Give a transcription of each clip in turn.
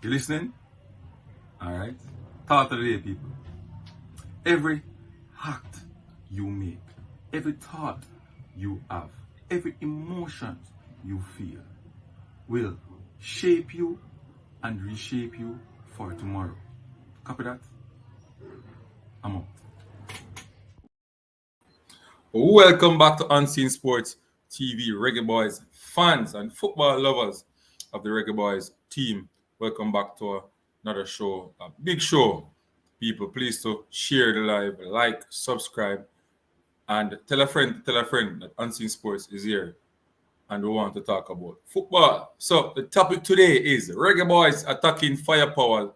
You listening? All right. Thought of the day, people. Every act you make, every thought you have, every emotion you feel will shape you and reshape you for tomorrow. Copy that? I'm out. Welcome back to Unseen Sports TV, Reggae Boys fans and football lovers of the Reggae Boys team. Welcome back to another show, a big show. People, please to share the live, like, subscribe, and tell a friend that Unseen Sports is here and we want to talk about football. So the topic today is Reggae Boys attacking firepower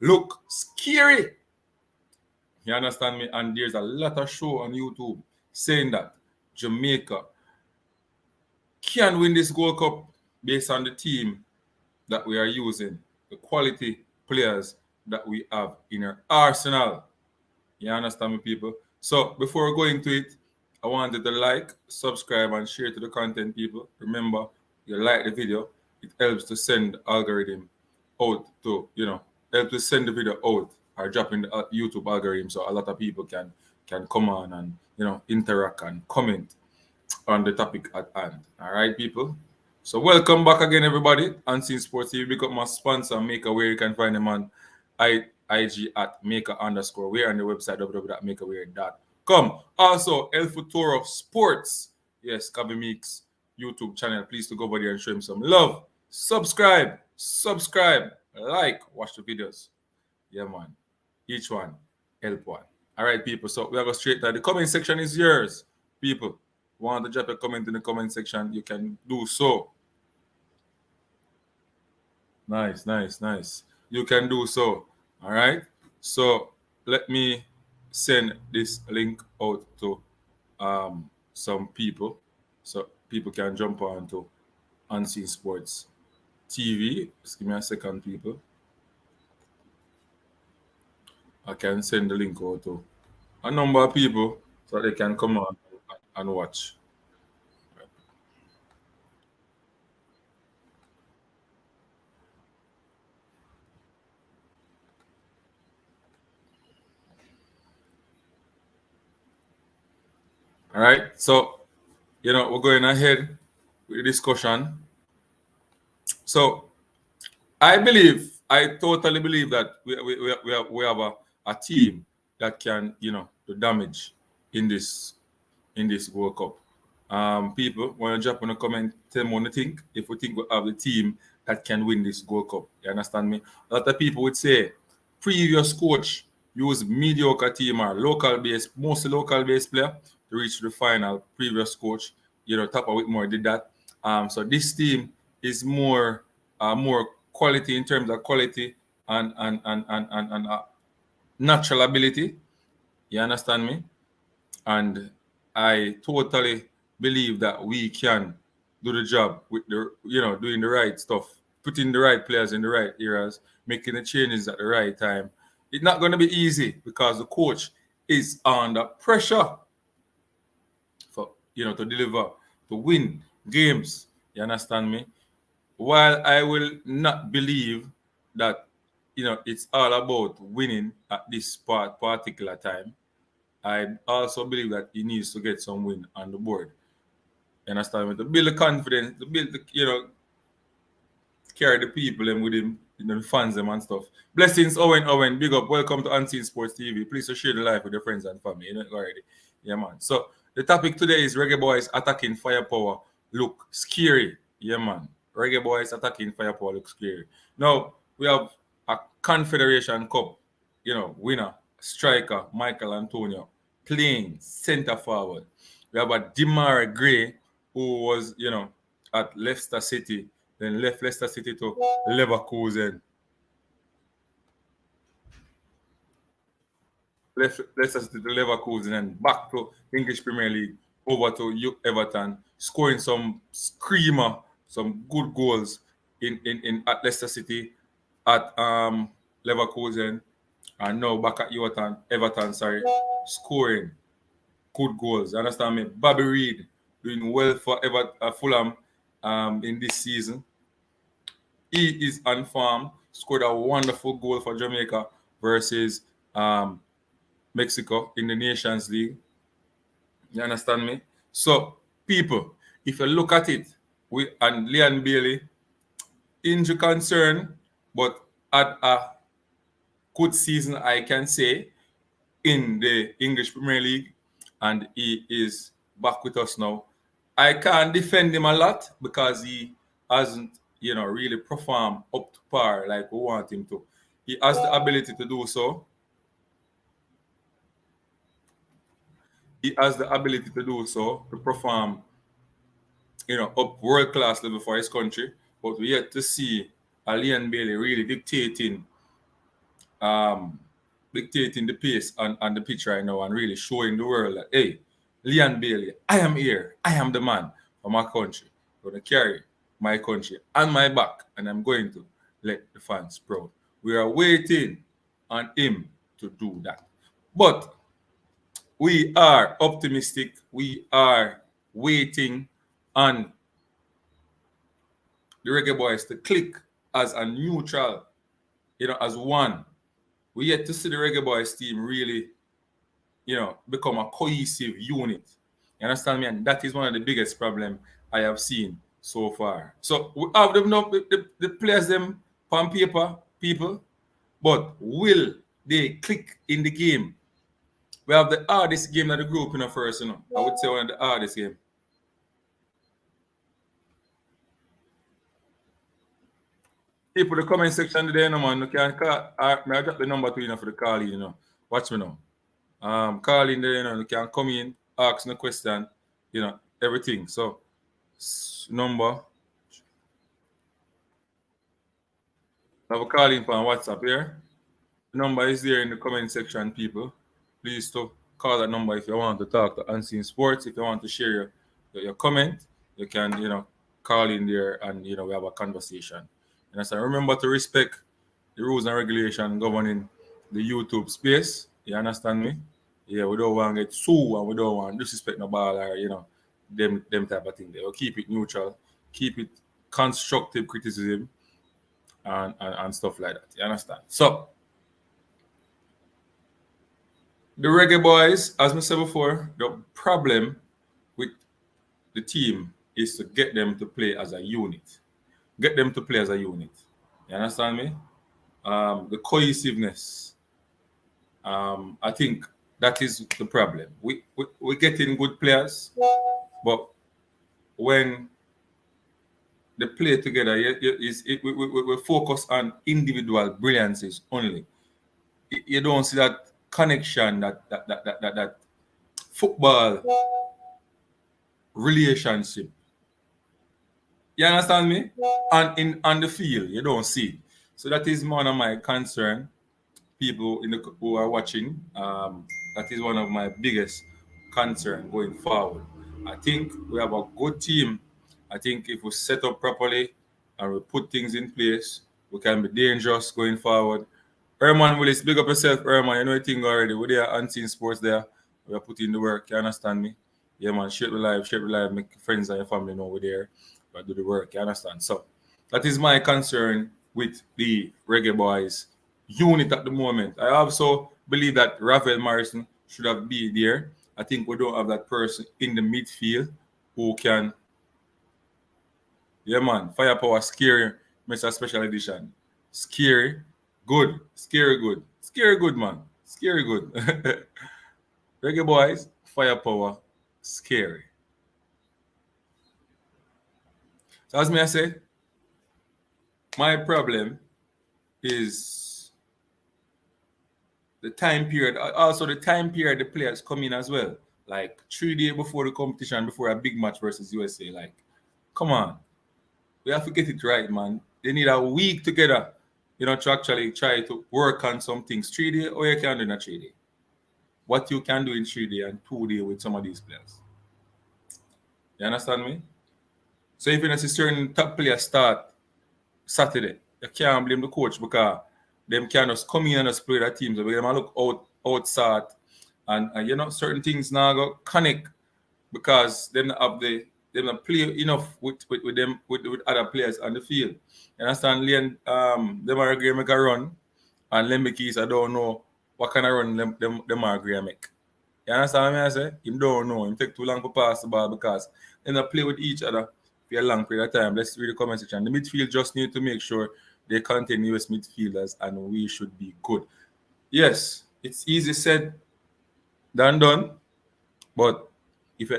look scary. You understand me? And there's a lot of show on YouTube saying that Jamaica can win this Gold Cup based on the team that we are using, the quality players that we have in our arsenal. You understand me, people? So before we go into it, I wanted to like, subscribe, and share to the content, people. Remember, you like the video, it helps to send the algorithm out to, help to send the video out or drop in the YouTube algorithm so a lot of people can come on and interact and comment on the topic at hand. All right, people. So welcome back again, everybody. Unseen Sports TV. Pick up my sponsor, Maker, where you can find them on IG at Maker_. We're on the website www.makerwear.com. Also, El Futuro Sports. Yes, Kavi Meeks YouTube channel. Please to go over there and show him some love. Subscribe, like, watch the videos. Yeah, man. Each one help one. All right, people. So we are going straight to the comment section is yours, people. Want to drop a comment in the comment section, you can do so. Nice. You can do so. All right. So let me send this link out to some people so people can jump on to Unseen Sports TV. Just give me a second, people. I can send the link out to a number of people so they can come on and watch. All right. So, we're going ahead with the discussion. So, I totally believe that we have a team that can, do damage in this World Cup. People, want to drop in a comment, tell me what you think. If we think we have the team that can win this World Cup, you understand me? A lot of people would say previous coach use mediocre team or mostly local based player to reach the final. Previous coach, Tapa Whitmore did that. So this team is more quality in terms of quality and natural ability. You understand me? And I totally believe that we can do the job with doing the right stuff, putting the right players in the right areas, making the changes at the right time. It's not going to be easy because the coach is under pressure for to deliver, to win games. You understand me? While I will not believe that it's all about winning at this particular time, I also believe that he needs to get some win on the board. You understand me? To build the confidence, to build the, carry the people and with him, the fans them and stuff. Blessings, Owen, big up. Welcome to Unseen Sports TV. Please share the life with your friends and family. You know it already. Yeah, man. So the topic today is Reggae Boys attacking firepower look scary. Yeah, man. Reggae Boys attacking firepower look scary. Now we have a Confederation Cup, winner, striker, Michael Antonio, playing centre forward. We have a Demar Gray who was, at Leicester City, then left Leicester City to Leverkusen. Left Leicester City to Leverkusen and back to English Premier League, over to Everton, scoring some screamer, some good goals in at Leicester City, at Leverkusen, and now back at Everton, sorry, scoring good goals. You understand me? Bobby Reed doing well for Fulham in this season. He is on form. scored a wonderful goal for Jamaica versus Mexico in the Nations League. You understand me? So, people, if you look at it, we and Leon Bailey, injury concern, but at a good season, I can say, in the English Premier League, and he is back with us now. I can't defend him a lot because he hasn't, really performed up to par like we want him to. He has the ability to do so. He has the ability to do so, to perform, up world class level for his country. But we yet to see Leon Bailey really um, dictating the pace on the pitch right now and really showing the world that, hey, Leon Bailey, I am here. I am the man for my country. I'm going to carry my country on my back, and I'm going to let the fans proud. We are waiting on him to do that. But we are optimistic. We are waiting on the Reggae Boys to click as a neutral, as one. We yet to see the Reggae Boys team really, become a cohesive unit. You understand me? And that is one of the biggest problem I have seen so far. So we have them now, the players them on paper, people, but will they click in the game? We have the hardest game of the group in the first, I would say one of the hardest game. People, the comment section today, man, you can call. I drop the number to for the call in, Watch me now. Call in there, you can come in, ask no question, everything. So, number, I have a call in on WhatsApp here. The number is there in the comment section, people. Please to call that number if you want to talk to Unseen Sports. If you want to share your comment, you can, call in there and, we have a conversation. And so remember to respect the rules and regulation governing the YouTube space. You understand me? Yeah, we don't want to get sued and we don't want to disrespect no ball or, them type of thing. We'll keep it neutral, keep it constructive criticism and stuff like that. You understand? So, the Reggae Boys, as I said before, the problem with the team is to get them to play as a unit. Get them to play as a unit. You understand me? The cohesiveness. I think that is the problem. We get in good players, but when they play together, we focus on individual brilliances only. You don't see that connection, that football relationship. You understand me? And on the field, you don't see it. So that is one of my concern. People who are watching, that is one of my biggest concern going forward. I think we have a good team. I think if we set up properly and we put things in place, we can be dangerous going forward. Herman Willis, big up yourself, Herman. You know the thing already. We're there Unseen Sports there. We are putting the work. You understand me? Yeah, man. Share the live. Make friends and your family know we're there. We do the work. You understand? So that is my concern with the Reggae Boys unit at the moment. I also believe that Rafael Morrison should have been there. I think we don't have that person in the midfield who can. Yeah, man. Firepower, scary, Mr. Special Edition. Scary, good. Scary, good. Scary, good, man. Scary, good. Reggae Boys, firepower, scary. So as me I say, my problem is the time period. Also, the time period the players come in as well. Like 3 days before the competition, before a big match versus USA. Like, come on. We have to get it right, man. They need a week together, to actually try to work on some things. 3 days, or you can do in a 3 day. What you can do in 3 days and 2 days with some of these players. You understand me? So if you see certain top players start Saturday, you can't blame the coach because them can just come in and just play that team. So they look outside and certain things now go connect because they don't have the them not play enough with them with other players on the field. You understand? Leon, them are agree make a run, and Lembikis I don't know what kind of run them are agree make. You understand what I say? Him don't know. Him take too long to pass the ball because they not play with each other for a long period of time. Let's read the comment section. The midfield just need to make sure they contain US midfielders, and we should be good. Yes, it's easy said than done, but if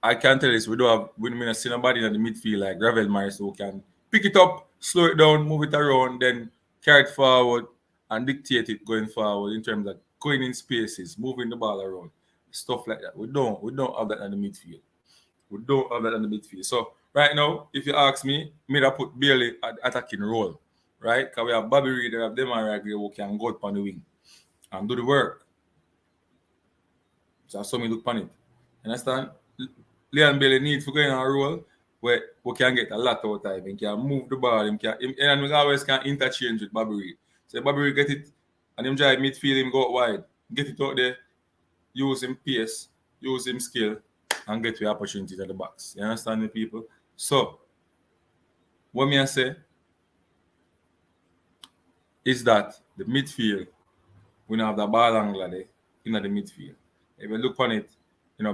I can tell this, we don't have we don't see nobody in the midfield like Gravel Maris who can pick it up, slow it down, move it around, then carry it forward and dictate it going forward in terms of going in spaces, moving the ball around, stuff like that. We don't have that in the midfield. We don't have that in the midfield. So right now, if you ask me, I put Bailey at attacking role, right? Because we have Bobby Reed, we have Demar Gray who can go up on the wing and do the work. So I saw me look on it. Understand? Leon Bailey needs to go in a role where we can get a lot out of him. He can move the ball, and we always can interchange with Bobby Reed. So Bobby Reed get it and him drive midfield, him go out wide, get it out there, use him pace, use him skill, and get the opportunities at the box. You understand me, people? So what me I say is that the midfield, we don't have the ball angler there in the midfield. If you look on it,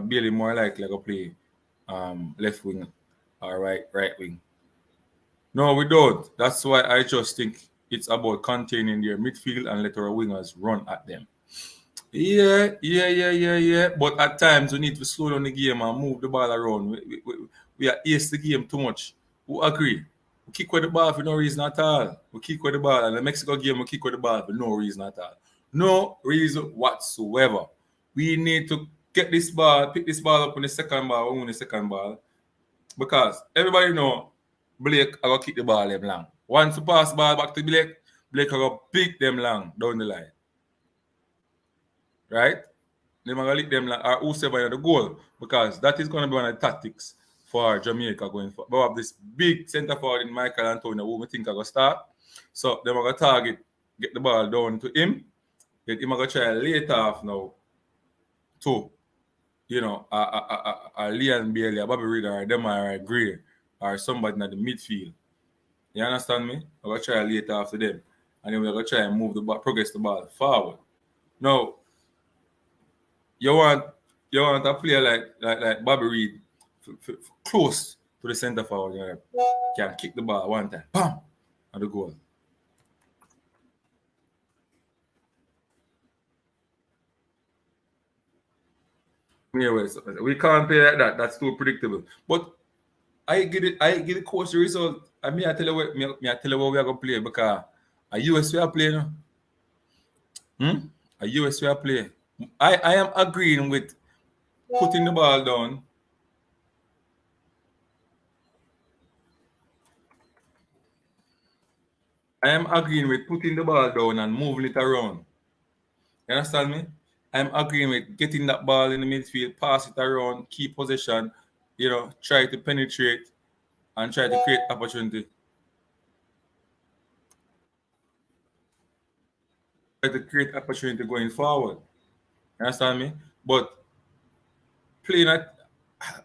Bailey more likely to play left wing or right wing. No, we don't. That's why I just think it's about containing their midfield and let our wingers run at them. Yeah. But at times we need to slow down the game and move the ball around. We are ace the game too much. Who agree? We kick with the ball for no reason at all. We kick with the ball. And the Mexico game, we kick with the ball for no reason at all. No reason whatsoever. We need to get this ball, pick this ball up on the second ball, we win the second ball. Because everybody know Blake I go kick the ball them long. Once you pass the ball back to Blake I go pick them long down the line. Right? Them are going to lick them long, or whoever in the goal. Because that is going to be one of the tactics for Jamaica going forward. We have this big centre forward in Michael Antonio who we think are going to start. So them are going to target, get the ball down to him. Get him going to try later off now to a Leon Bailey, a Bobby Reed, or them are a Gray, or somebody in the midfield. You understand me? I'm gonna try later after them, and then we're gonna try and move the ball, progress the ball forward. Now, you want a player like Bobby Reed close to the centre forward, can kick the ball one time, bam, and the goal. We can't play like that. That's too predictable. But I get it. I get the coach the result. I mean, I tell you what we are gonna play because a US we are playing. A US we are playing. I am agreeing with putting the ball down. I am agreeing with putting the ball down and moving it around. You understand me? I'm agreeing with getting that ball in the midfield, pass it around, keep possession, try to penetrate and try to create opportunity. Try to create opportunity going forward. You understand me? But playing at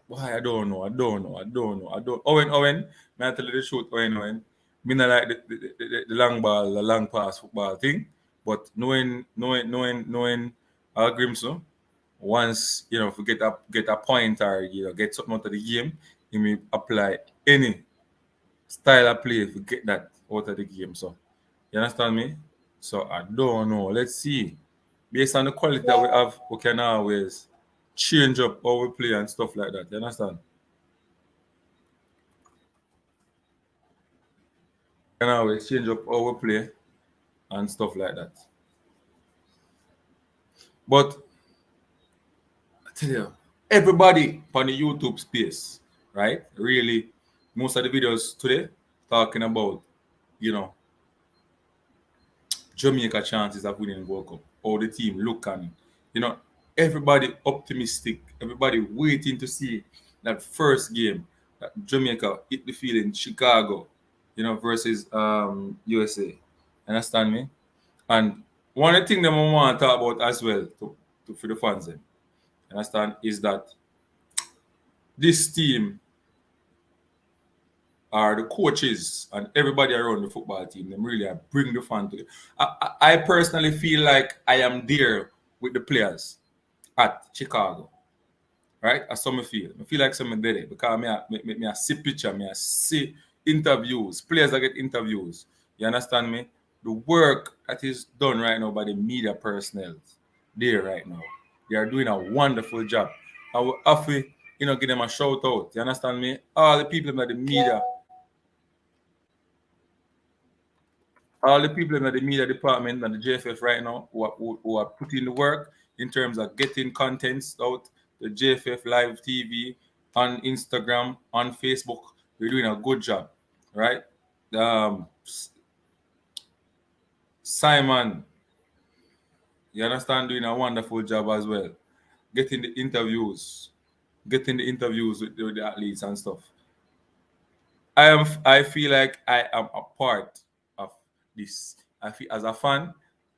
why I don't know. Owen, may I tell you the truth, Owen. Me not like the long ball, the long pass football thing. But knowing our Grimson, once if we get a point or get something out of the game, he may apply any style of play if we get that out of the game. So you understand me? So I don't know. Let's see. Based on the quality that we have, we can always change up how we play and stuff like that. You understand? We can always change up how we play and stuff like that. But I tell you, everybody on the YouTube space, right? Really, most of the videos today talking about, Jamaica chances of winning the World Cup, how the team look and everybody optimistic, everybody waiting to see that first game that Jamaica hit the field in Chicago, versus USA. Understand me? And one of the things that I want to talk about as well for the fans, understand, is that this team are the coaches and everybody around the football team. Them really bring the fun to it. I personally feel like I am there with the players at Chicago, right? That's how I feel. I feel like someone did it because I see picture, I see interviews, players that get interviews. You understand me? The work that is done right now by the media personnel there right now. They are doing a wonderful job. I will have to, give them a shout out. You understand me? All the people in the media, all the people in the media department and the JFF right now who are putting the work in terms of getting contents out, the JFF live TV, on Instagram, on Facebook, we're doing a good job, right? Simon, you understand, doing a wonderful job as well. Getting the interviews, with the athletes and stuff. I feel like I am a part of this. I feel as a fan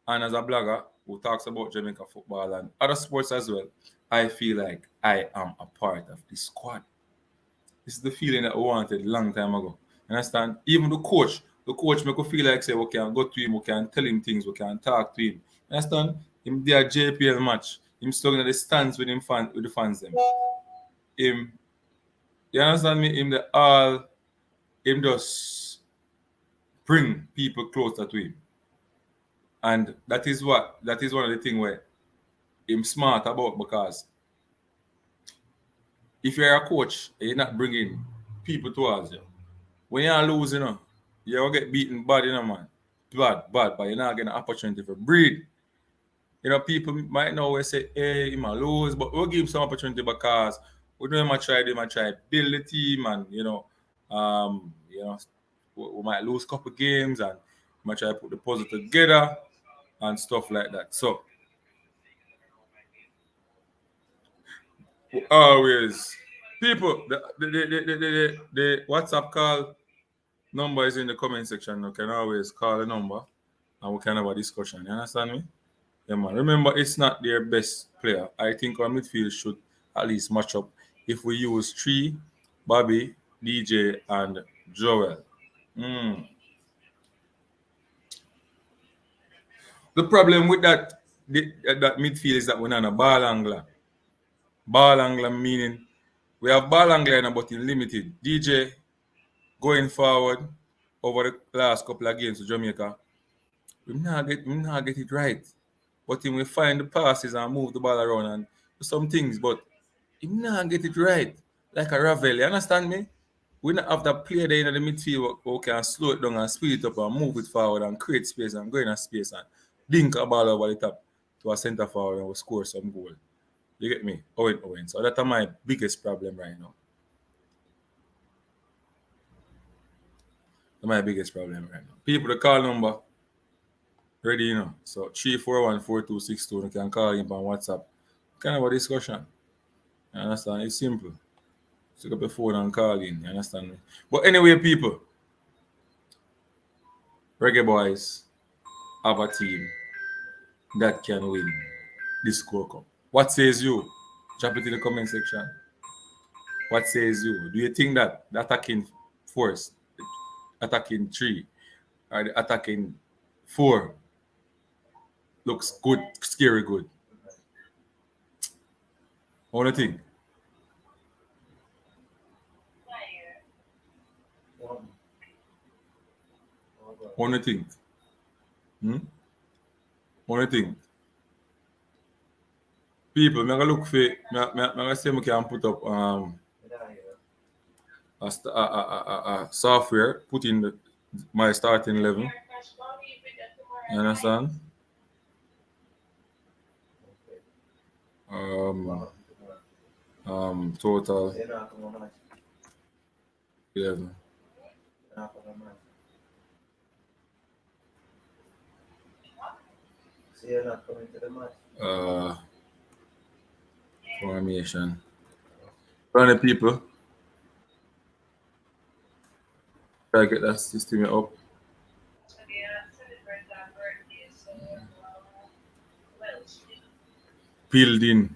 and as a blogger who talks about Jamaica football and other sports as well. I feel like I am a part of this squad. This is the feeling that I wanted a long time ago. Understand? Even the coach make you feel like say we can go to him, we can tell him things, we can talk to him. Understand? Him there JPL match, him stuck in the stands with the fans them. Him, you understand me? Him just bring people closer to him. And that is one of the things where him smart about, because if you're a coach and you're not bringing people towards you, when you're losing, you'll get beaten bad, man. Bad, but you're not getting an opportunity for breathe. People might know we say, hey, he might lose, but we'll give him some opportunity because we know they might try build the team, and we might lose a couple games and we might try to put the puzzle together and stuff like that. So always people, the WhatsApp call number is in the comment section. You can always call the number and we can have a discussion. You understand me? Yeah, man. Remember, it's not their best player. I think our midfield should at least match up if we use three, Bobby, DJ, and Joel. The problem with that midfield is that we're not a ball angler. Ball angler meaning we have ball angler but in limited. DJ going forward over the last couple of games to Jamaica, we not get it right. But when we find the passes and move the ball around and do some things, but he not get it right. Like a Ravel, you understand me? We not have that player there in the midfield who can slow it down and speed it up and move it forward and create space and go in a space and dink a ball over the top to a centre forward and we score some goal. You get me? Owen. So that's my biggest problem right now. That's my biggest problem right now. People, the call number ready, So 3414262, you can call him on WhatsApp. Kind of a discussion. You understand? It's simple. Pick up your phone and call in. You understand me? But anyway, people, Reggae Boys have a team that can win this Gold Cup. What says you? Drop it in the comment section. What says you? Do you think that the attacking force, attacking three, or the attacking four looks good, scary good? What do you think? What do you think? What do you think? People, I'm gonna look for. I'm gonna say I can put up a software, put in my starting level. You understand? Total 11. Formation. Run people. Try to get that system up. Building.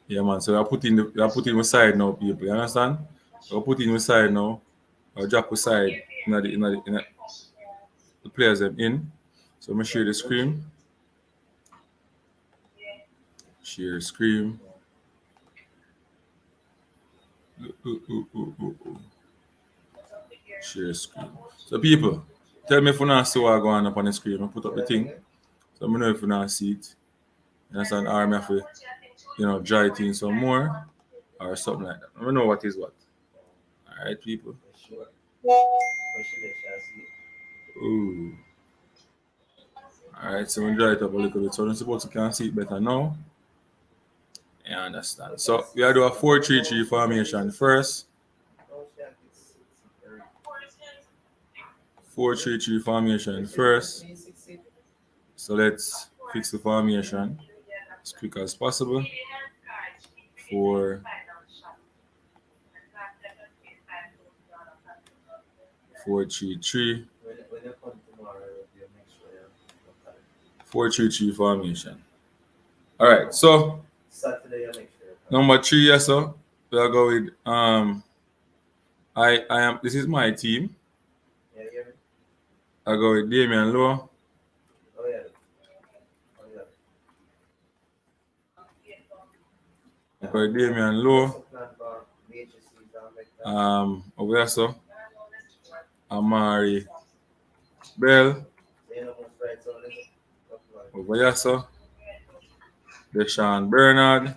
Yeah, man. So I put in the side now, people. You understand? I'll put in side now. I'll drop aside the players them in. So I'm gonna share the screen. Share screen. Share screen. So people, tell me if you not see what going up on the screen. I put up the thing. So I know if you not see it. You understand? Or I have to, dry it in some more or something like that. I don't know what is what. Alright, people. Ooh. Alright, so we dry it up a little bit. So I'm supposed to can see it better now. You understand? So we are do a 4-3-3 formation first. 4-3-3 formation first. So let's fix the formation as quick as possible. 4 4-3-3 4-3-3 formation. All right, so number 3, yes, sir. We'll go with I am. This is my team. I go with Damian Lowe. I go with Damian Lowe. Over here, so Amari Bell. Over here, so Deshaun Bernard.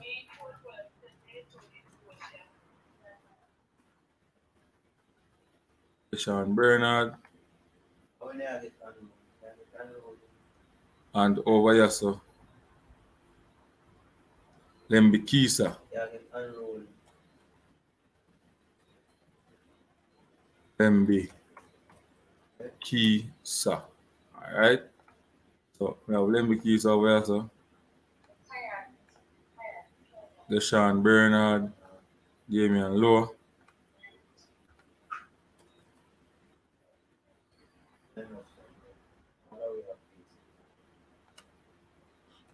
Deshaun Bernard. And over here, so Lembikisa. Lembi Kisa. Alright. So we have Lembi Kisa over here, so Deshaun Bernard, Damian Lowe.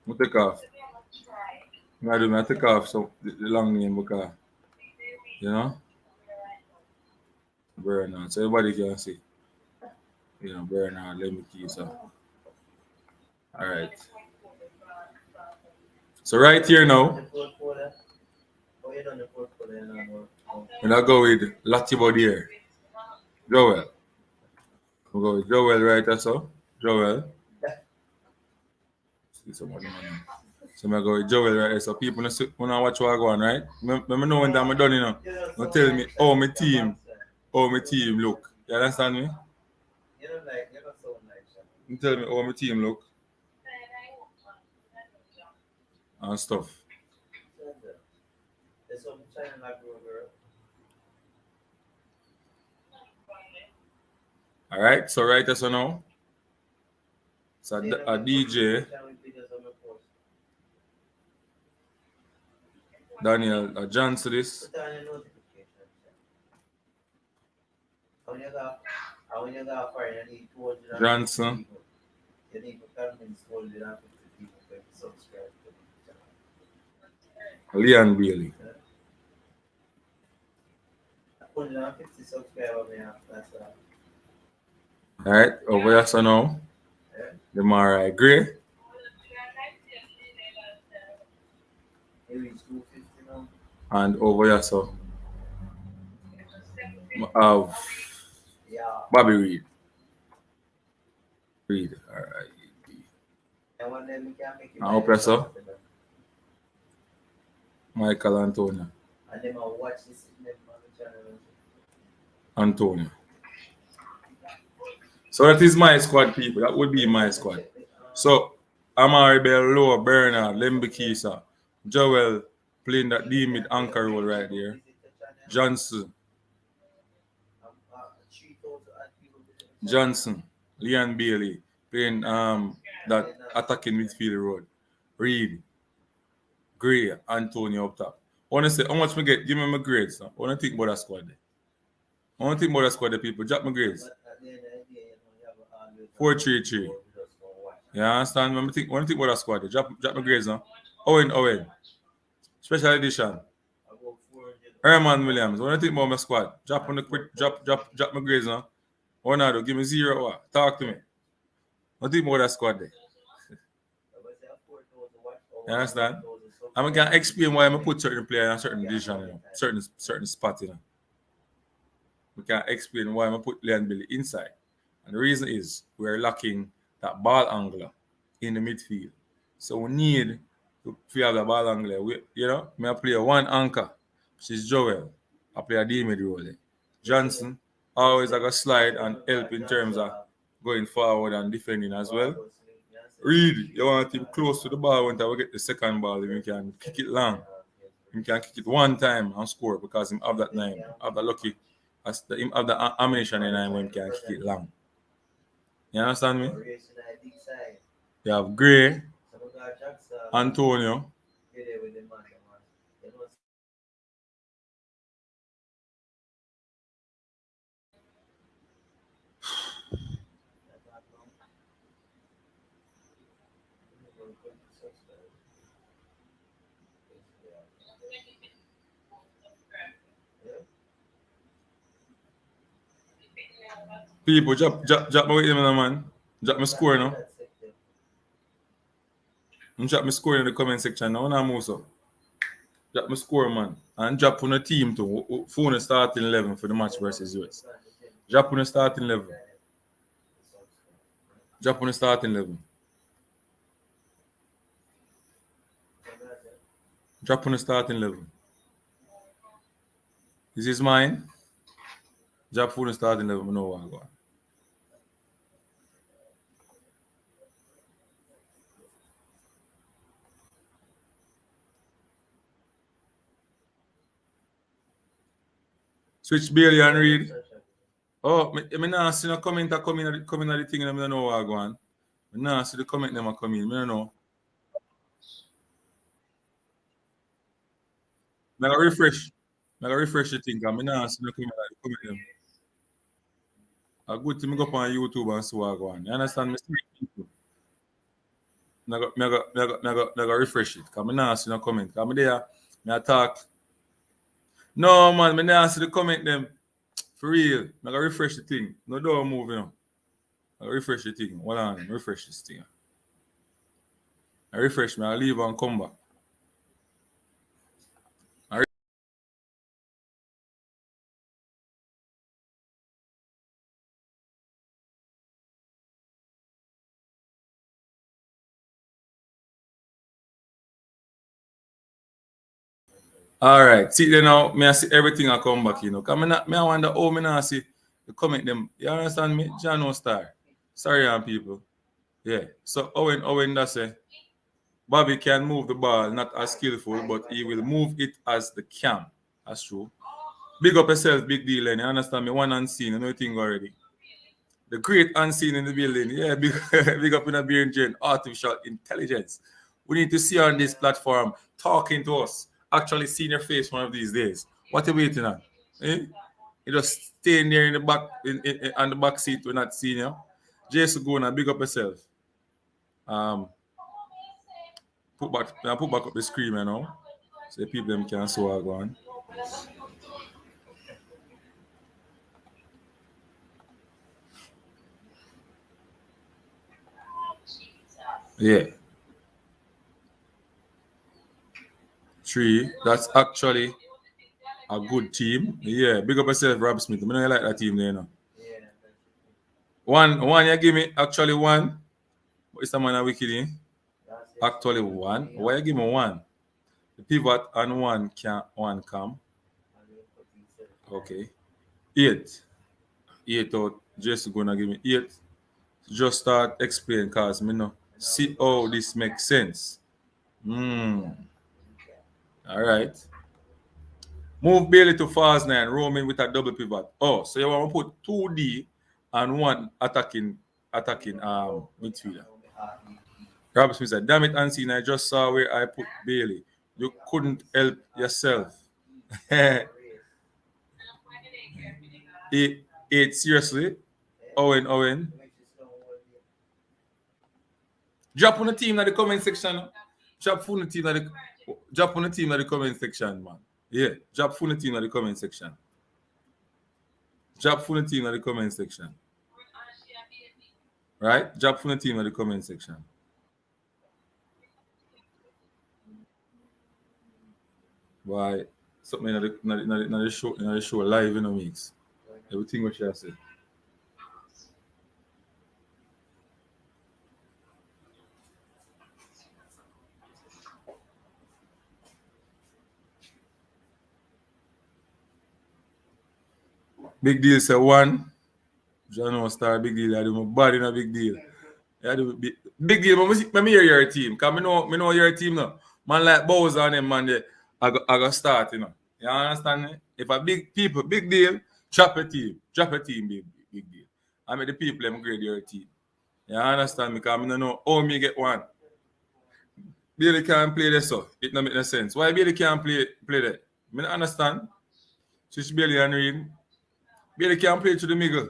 I take off. I take off so the long name because Bernard. So everybody can see. Bernard, let me keep so. Alright. So right here now, when I go with Latibo there, Joel. We'll go with Joel right there, so. Joel. See somebody. So I go with Joel right there. So people when I watch what I go on, right? Let me know when I'm done, Don't tell me, my team look. You understand me? You tell me how my team look. And stuff. Alright, so right there, so now. So a DJ. Daniel Johnson this. Johnson. Leon Bailey. Alright, over here so now. The Mariah Gray. And over here so have Bobby Reed. Alright. Now pressure. Michael Antonio. Antonio. So that is my squad, people. That would be my squad. So Amari Bell, Lowe, Bernard, Lembikisa, Joel playing that D mid anchor role right there. Johnson, Leon Bailey playing that attacking midfield role. Reed, Gray, Antonio up top. I want to say how much we get. Give me my grades. I want to think about that squad there. I want to think about that squad there, people. Drop my grades. 4-3-3. You understand? When I think about that squad, drop my grades now. Owen. Special edition. Herman Williams, what do you think about my squad? Drop on the quick, drop my grades now. Or not, give me zero. What? Talk to me. What do you think about that squad there? You understand? I'm gonna explain why I put certain player in a certain division, certain spot, We can explain why I put Leon Billy inside. And the reason is we're lacking that ball angler in the midfield. So we need to have the ball angler. May I play one anchor, which is Joel. I play a D mid role. Johnson always like a slide and help in terms of going forward and defending as well. Reed, you want him close to the ball when we get the second ball, if you can kick it long. He can kick it one time and score because him have that nine, have the lucky, him have the ammunition in nine when he can kick it long. You understand me? You have Gray, Antonio. People, drop my with him, man. Drop my score now. Drop my score in the comment section now. Now, Musa. Drop my score, man. And drop on a team too. Phone a starting 11 for the match versus US. Drop on a starting 11. Drop on a starting 11. Drop on a starting 11. Is this mine? Drop on a starting 11. No one go. Switch Bailey and Reed. Oh, I not see no comment coming at the thing and I don't know what go on. I not see the comment them come in. I don't know. I gotta refresh. I gotta refresh the thing. I not see no comment them. A good thing I go up on YouTube and see what go on. You understand me? I gotta refresh it. Because I not see no comment. Because I'm there, I talk. No man, I not see the comment them. For real. I gotta refresh the thing. No don't move, I refresh the thing. Hold on, refresh this thing. I refresh me, I leave and come back. All right. See then now, me I see everything I come back, Cause I wonder how me not see the comment them. You understand me? Jano Star. Sorry, people. Yeah. So Owen that's it. Bobby can move the ball, not as skillful, but he will move it as the can. That's true. Big up yourself, big deal, and you understand me? One unseen, you know thing already. The great unseen in the building. Yeah, big up in a beer and artificial intelligence. We need to see her on this platform talking to us, actually seeing your face one of these days. What are you waiting on? Eh? You just staying there in the back, on the back seat, we're not seeing you. Jason Gona, big up yourself. Put back up the screen, so the people them can see what going. Yeah. 3. That's actually a good team. Yeah, big up yourself, Rob Smith. I know you like that team there, One, you give me actually one. It's the man a wicked, Actually one. Why you give me one? The pivot and one come. Okay. 8. 8 out. Just gonna give me 8. Just start explain cause me know. See how this makes sense. All right. Move Bailey to fast 9, roaming with a double pivot. Oh, so you want to put 2D and one attacking midfielder. Robert Smith said, damn it, Unseen, I just saw where I put Bailey. You couldn't help yourself. Eight, seriously? Owen. Drop on the team in the comment section. Drop on the team in the comment section, man. Yeah, drop full team in the comment section. Drop full team in the comment section. Right? Drop full team in the comment section. Why? Something in the show live in a mix. Everything what she said. Big deal say one. John Star big deal. I do my body in a big deal. Yeah, do big deal. But me hear your team. Cause me know your team now. Man like Bowser and them man there. I go start, you know. You understand me? If a big people, big deal, drop a team. Drop a team, big deal. I mean the people them grade your team. You understand me? Because I don't know how me get one. Bailey can't play this so. It don't make no sense. Why Bailey can't play that? I don't understand. Switch Bailey and Reed. Bailey can't play to the middle.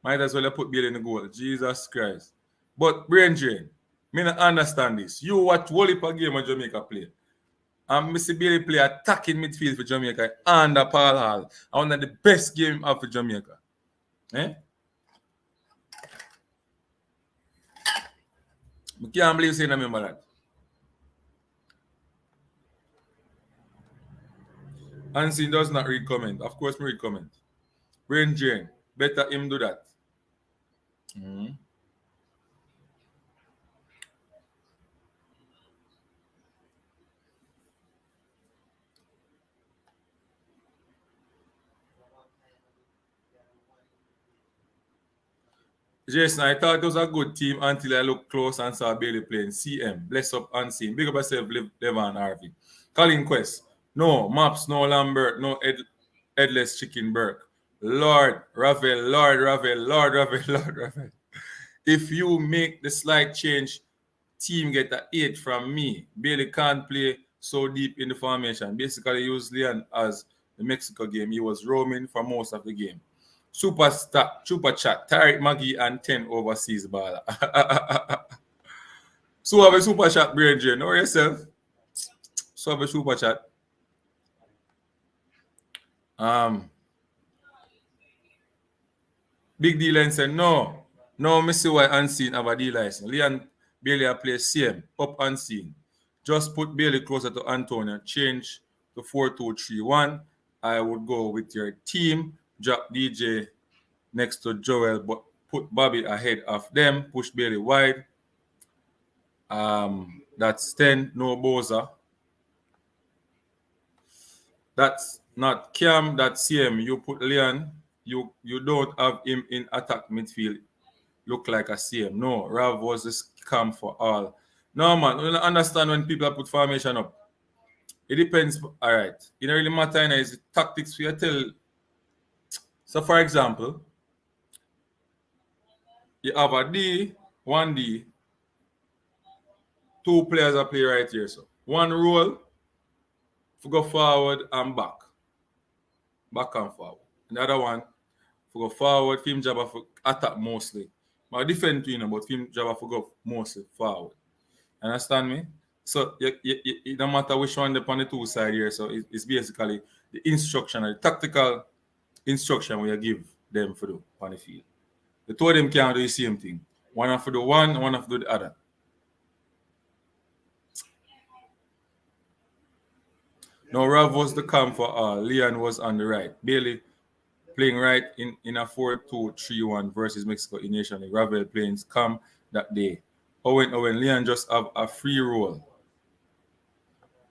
Might as well have put Bailey in the goal. Jesus Christ. But brain drain. Me not understand this. You watch whole heap of game of Jamaica play. And Mr. Bailey play attacking midfield for Jamaica under Paul Hall. And one of the best game of for Jamaica. Eh? I can't believe saying I remember that. Hansi does not read comment. Of course, me read comment. Brain drain. Better him do that. Mhm. Jason, I thought it was a good team until I looked close and saw Bailey playing. CM, bless up unseen. Big up yourself, Levan Harvey. Colin Quest. No, Maps, no Lambert, no Headless Chicken Burke. Lord Ravel, Lord Ravel, Lord Ravel, Lord Ravel. If you make the slight change, team get an 8 from me. Bailey can't play so deep in the formation. Basically, use Leon as the Mexico game. He was roaming for most of the game. Super chat, Tariq Maggie and 10 overseas baller. So have a super chat, brain drain. Know yourself. So have a super chat. Um, Big D line said, no. No, Missy why unseen have a D license. Leon Bailey play CM, up unseen. Just put Bailey closer to Antonio. Change to 4-2-3-1. I would go with your team. Drop DJ next to Joel, but put Bobby ahead of them. Push Bailey wide. That's 10. No Boza. That's not Cam. That's CM. You put Leon. You don't have him in attack midfield. Look like a CM. No, Rav was the scam for all. No, man. You don't understand when people put formation up. It depends. All right. It don't really matter. You know, it's tactics for you tell. So, for example, you have a D, one D, two players are play right here. So, one roll for go forward and back and forward. Another one for go forward, film job for attack mostly. My defend you know, but film job for go mostly forward. Understand me? So it don't matter which one on the two side here. So it's basically the instruction, the tactical instruction we give them for the on the field. The two of them can do the same thing. One have to do one, one have to do the other. Now Rav was the cam for all. Leon was on the right. Bailey playing right in a 4-2-3-1 versus Mexico in Nation League. Ravel playing cam that day. Owen Leon just have a free role.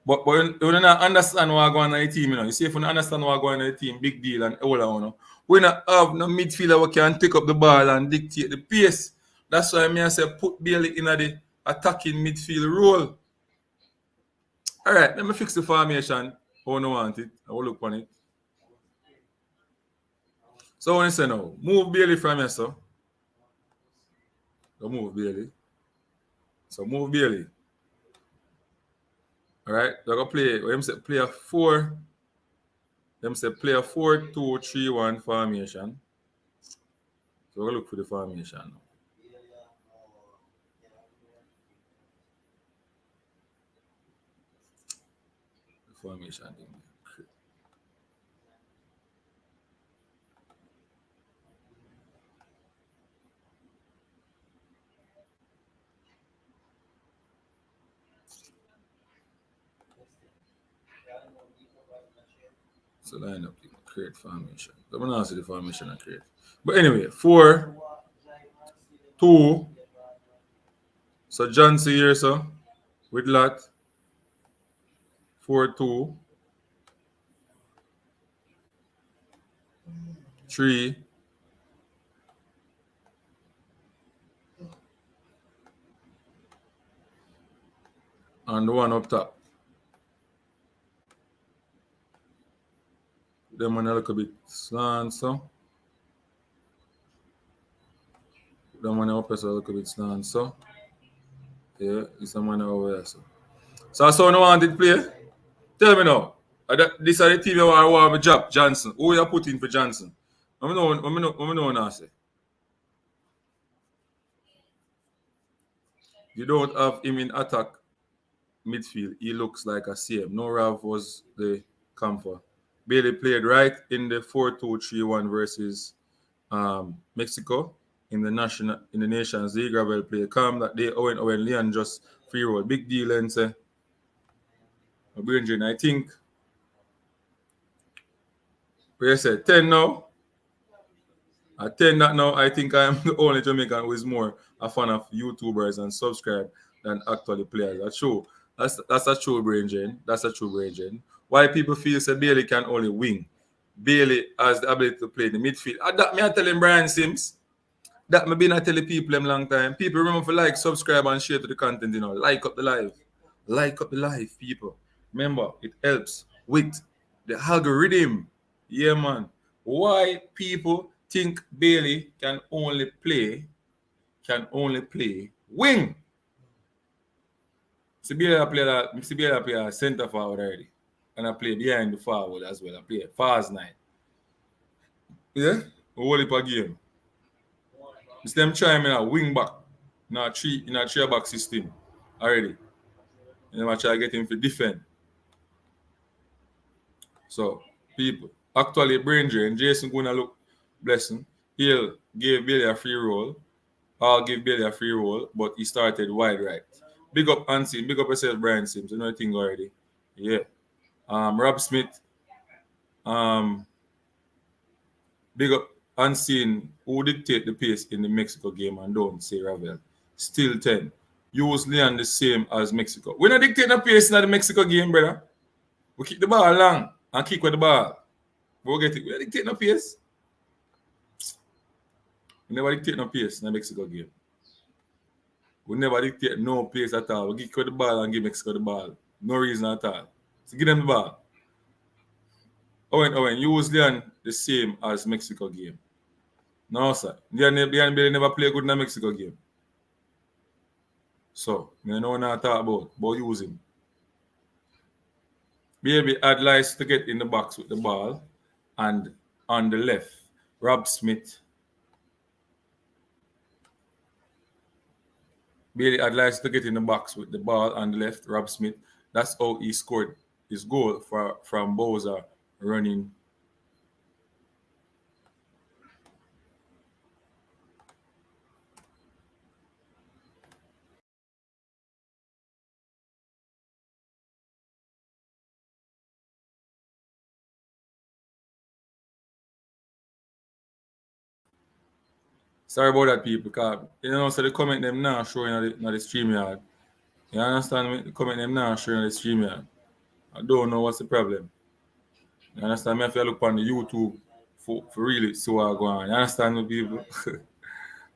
But you don't understand what going on in the team, you know. You see, if you don't understand what going on in the team, big deal and all that, you know. We not have no midfielder who can take up the ball and dictate the pace. That's why I say put Bailey in the attacking midfield role. All right, let me fix the formation. How I want it. I will look on it. So when you say now, move Bailey from here, so. So move Bailey. So move Bailey. All right, they're gonna play. When say play a 4. Them say play a 4-2-3-1 formation. So we're gonna look for the formation now. formation thing. So line up, create formation. I'm not see the formation I create. But anyway, 4, 2. So Johnson here, so with lot 4, 2, 3, and the one up top. Them one a little bit slant, so. Them one up so a little bit slant, so. Yeah, this one over there, so. So I saw no one did play. Tell me now. This are the team you want to job, Johnson. Who you put in for Johnson? I know now say. You don't have him in attack midfield. He looks like a CM. No Rav was the camper. Bailey played right in the 4-2-3-1 versus Mexico in the Nations League. Ravel played calm that day. Owen Leon just free roll. Big deal and say. I think we said 10 now. At 10 that now, I think I am the only Jamaican who is more a fan of YouTubers and subscribe than actually players. That's true. That's a true brain drain. That's a true brain drain. Why people feel say Bailey can only wing. Bailey has the ability to play in the midfield. That me I tell him Brian Sims. That me been I tell the people them long time. People remember to like, subscribe, and share to the content, Like up the live. Like up the live, people. Remember, it helps with the algorithm. Yeah, man. Why people think Bailey can only play wing? See Bailey play a centre forward already. And I play behind the forward as well. I play fast 9. Yeah? A whole heap of game. It's them trying me a wing back in a three back system already. And then I try to get him to defend. So, people, actually, brain drain, Jason gonna look blessing. He'll give Bailey a free roll. I'll give Bailey a free roll, but he started wide right. Big up Ansi, big up yourself, Brian Sims. You know the thing already. Yeah. Rob Smith. Big up Unseen, who dictate the pace in the Mexico game and don't say Ravel. Still 10. Use Leon the same as Mexico. We're not dictating the pace in the Mexico game, brother. We kick the ball long and kick with the ball. We'll get it. We're dictating the pace. We never dictate no pace in the Mexico game. We never dictate no pace at all. We kick with the ball and give Mexico the ball. No reason at all. So give them the ball. Owen, use Leon the same as Mexico game. No, sir. Leon never play good in the Mexico game. So, I know what I talk about using. Baby advised to get in the box with the ball, and on the left, Rob Smith. Bailey advised to get in the box with the ball on the left, Rob Smith. That's how he scored his goal from Bowser running. Sorry about that, people, because so the comment them now showing on the stream yard. You understand me? The comment them now showing on the stream yard. I don't know what's the problem. You understand me? If you look on the YouTube for really see what I go on. You understand me, people?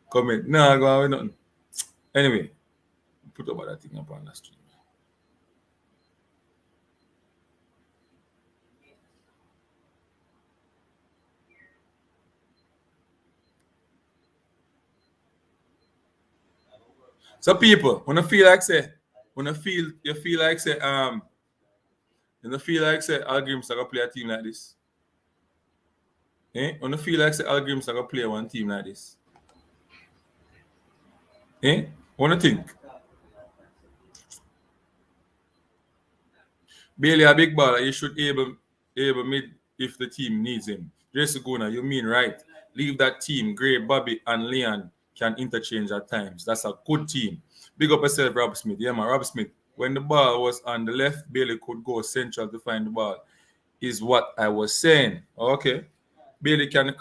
Comment. No, I go on with nothing. Anyway, put about that thing up on the stream. So people, when I feel like say, you feel like say, Algrim's gonna play a team like this. When I feel like say Algrim's gonna play one team like this. What do you think? Bailey a big baller. He should able mid if the team needs him. Jesse Guna, you mean right? Leave that team. Gray, Bobby, and Leon can interchange at times. That's a good team. Big up yourself, Rob Smith. Yeah, man, Rob Smith. When the ball was on the left, Bailey could go central to find the ball. Is what I was saying. Okay. Bailey can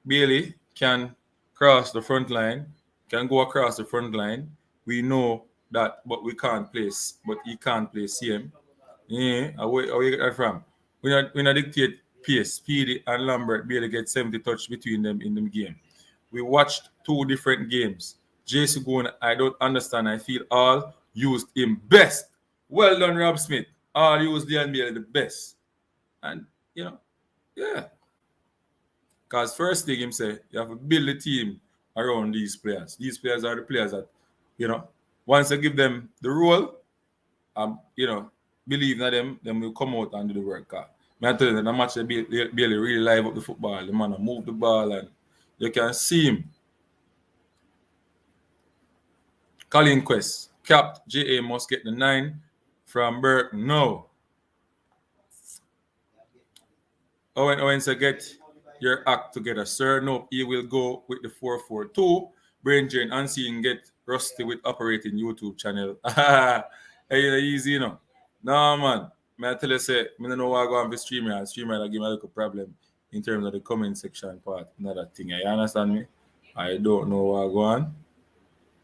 Bailey can cross the front line, can go across the front line. We know that, but we can't place. But he can't play CM. Yeah, where you get that from? We not dictate pace. Speedy and Lambert barely get 70 touch between them in the game. We watched two different games. Jason Gone, I don't understand. I feel all used him best. Well done, Rob Smith. All used Leon Bailey the best. And yeah. Because first thing him say, you have to build a team around these players. These players are the players that, you know, once I give them the role, believe in them, then we'll come out and do the work. I tell you, the match they barely really live up the football. The man move the ball and you can see him. Colin Quest, capped JA must get the 9 from Burke. No. Owen say get your act together, sir. No, he will go with the 4-4-2. Brain drain unseen get rusty with operating YouTube channel. Hey, easy, No, man. I tell you, say, I don't know what I go on for streamer. Streamer, I give me a little problem in terms of the comment section part. Another thing. You understand me? I don't know what I go on,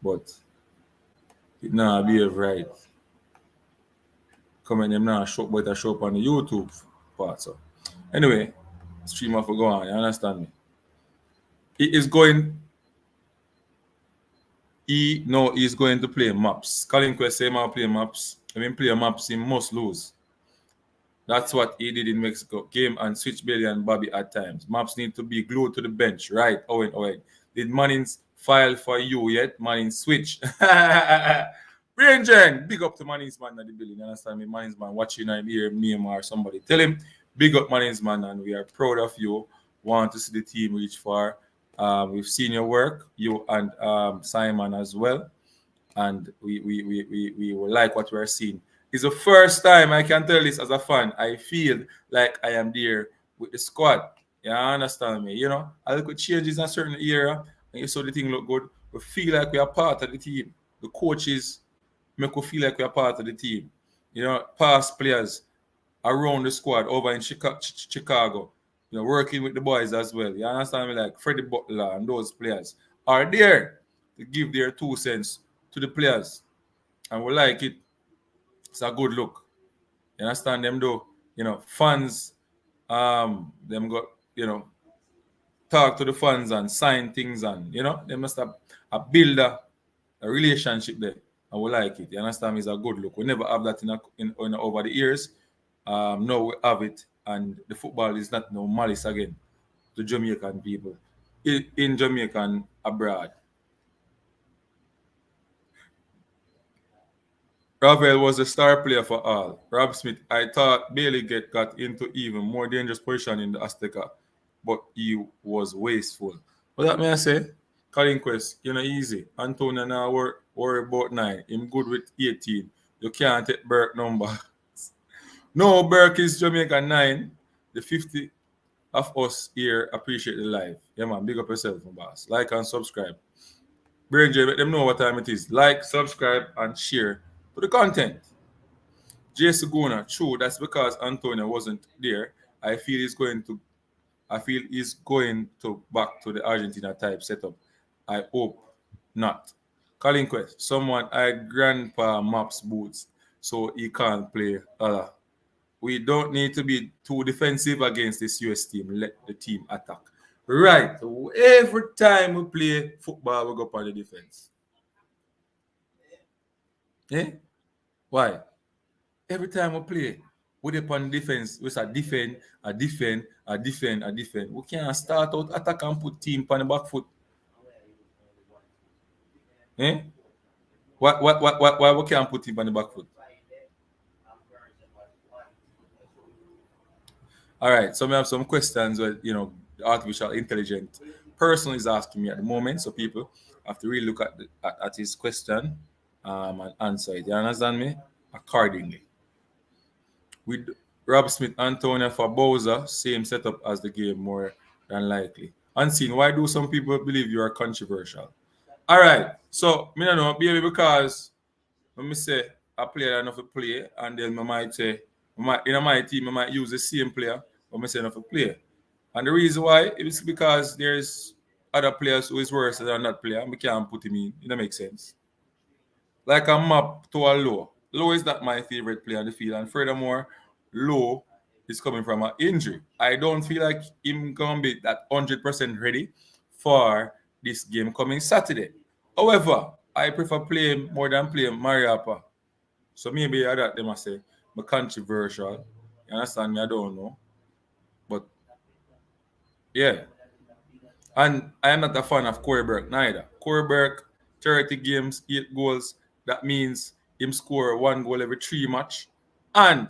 but it now behave right. Comment them now, but I show up on the YouTube part. So, anyway, streamer for go on. You understand me? He is going. He's going to play maps. Colin Quest say man play maps. I mean play maps, he must lose. That's what he did in Mexico. Game and switch Bailey and Bobby at times. Maps need to be glued to the bench. Right, Owen. Did Mannings file for you yet? Mannings switch. Brain Jen, big up to Mannings man at the building. You understand me? Mannings man watching and hear me or somebody. Tell him, big up Mannings man, and we are proud of you. Want to see the team reach far. We've seen your work, you and Simon as well, and we will like what we're seeing. It's the first time I can tell this as a fan. I feel like I am there with the squad. You understand me? I look at changes in a certain area, and you saw the thing look good. We feel like we are part of the team. The coaches make us feel like we are part of the team. Past players around the squad over in Chicago, working with the boys as well. You understand me? Like Freddie Butler and those players are there to give their 2 cents to the players. And we like it. It's a good look. You understand them though? Fans, them got, talk to the fans and sign things and, they must have a build a relationship there. And we like it. You understand me? It's a good look. We never have that in over the years. Now we have it, and the football is not no malice again to Jamaican people in Jamaica and abroad. Ravel was a star player for all. Rob Smith, I thought Bailey got into even more dangerous position in the Azteca, but he was wasteful. What that may I say? Colin Quest, easy. Antonio now worry about 9. Him good with 18. You can't take Burke number. No, Burke is Jamaica 9. The 50 of us here appreciate the live. Yeah, man. Big up yourself, my boss. Like and subscribe. Brain J, let them know what time it is. Like, subscribe, and share to the content. Jay Seguna, true. That's because Antonio wasn't there. I feel he's going to back to the Argentina type setup. I hope not. Colin Quest, someone had grandpa maps boots, so he can't play. We don't need to be too defensive against this US team. Let the team attack. Right. Every time we play football, we go on the defense. Eh? Why? Every time we play, we depend on defense. We start defend. We can't start out attack and put team on the back foot. Eh? Why we can't put team on the back foot? All right, so we have some questions where artificial intelligence person is asking me at the moment. So people have to really look at his question and answer it. You understand me? Accordingly. With Rob Smith, Antonio for Bowser, same setup as the game, more than likely. Unseen, why do some people believe you are controversial? All right, so me don't know, baby, because when me say a player enough to play, and then I might say, in my team, I might use the same player, but me say enough to play. And the reason why is because there's other players who is worse than that player, and we can't put him in. It don't make sense. Like a map to a low. Low is not my favorite player on the field, and furthermore, low is coming from an injury. I don't feel like him gonna be that 100% ready for this game coming Saturday. However, I prefer playing more than playing Mariapa. So maybe I that they must say but controversial. You understand me? I don't know. But yeah. And I am not a fan of Corey Burke neither. Corey Burke, 30 games, 8 goals. That means him score 1 goal every 3 match. And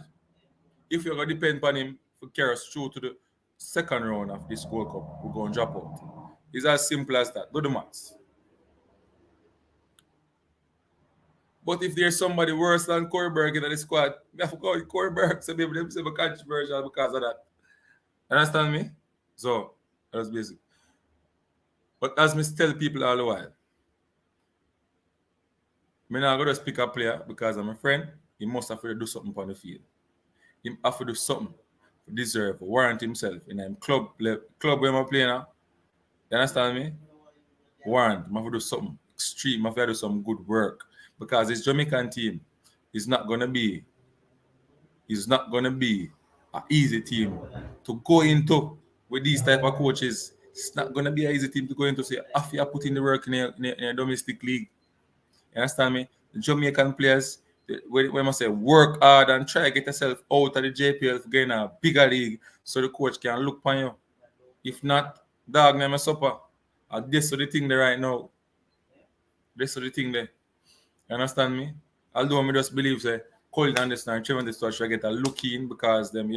if you're going to depend on him to carry us through to the second round of this Gold Cup, we're going to drop out. It's as simple as that. Do the maths. But if there's somebody worse than Corey Burke in the squad, we have to call it Corey Burke. So maybe them say a controversial because of that. Understand me? So that's basic. But as me tell people all the while, me not gonna just pick a player because I'm a friend. He must have to do something on the field. He have to do something to deserve, warrant himself in a club where I'm playing now. You understand me? Warrant. I have to do something extreme. I have to do some good work because this Jamaican team is not gonna be an easy team to go into with these type of coaches. It's not gonna be an easy team to go into. Say after you put in the work in a domestic league. You understand me? The Jamaican players, when I say work hard and try to get yourself out of the JPL to get in a bigger league so the coach can look on you. If not, dog, name a supper. This is the thing there right now. This is the thing there. You understand me? Although I just believe that Colin Anderson and Trevor Stewart should get a look in because them,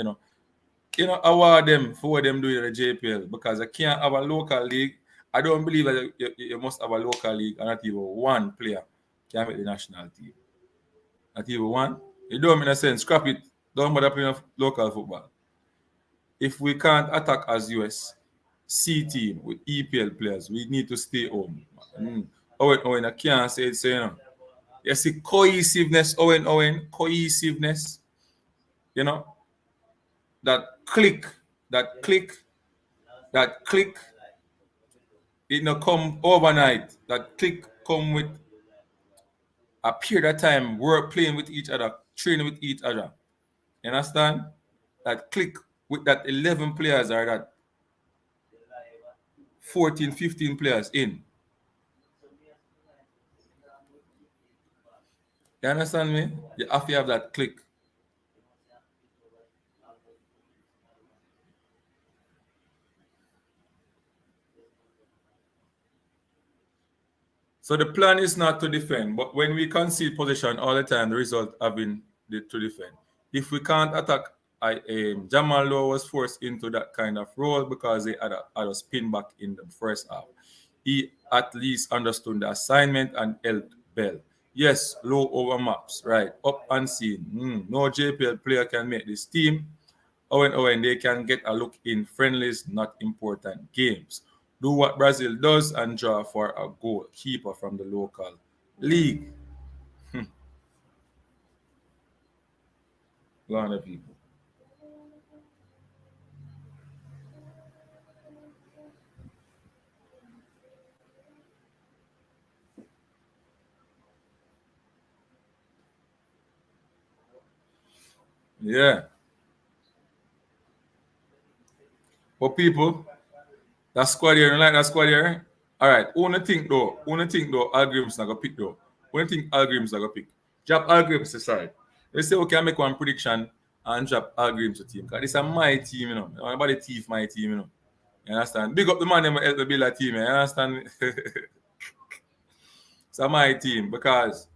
award them for what them doing in the JPL because I can't have a local league. I don't believe that you must have a local league and not even one player can make the national team. Not even one. It don't make no sense. Scrap it. Don't bother playing local football. If we can't attack as US C team with EPL players, we need to stay home. Owen, I can't say it, You see cohesiveness, cohesiveness, you know, that click, that click, that click, it not come overnight. That click come with a period of time, work playing with each other, training with each other. You understand? That click with that 11 players or that 14, 15 players in. You understand me? You have to have that click. So the plan is not to defend, but when we concede possession all the time, the result have been to defend. If we can't attack, Jamal Lowe was forced into that kind of role because they had a spin back in the first half. He at least understood the assignment and helped Bell. Yes, low over maps, right? Up unseen. No JPL player can make this team. Owen, they can get a look in friendlies, not important games. Do what Brazil does and draw for a goalkeeper from the local league. A lot of people. Yeah. But people, that squad here, you like that squad here? All right. Who Algrim's not gonna pick though? Who think Algrim's not gonna pick? Drop Algrim's aside. Let's say okay, I make one prediction and drop Algrim's team. Because this is my team, Nobody thief my team, You understand? Big up the man that help me build a team, you understand? It's my team because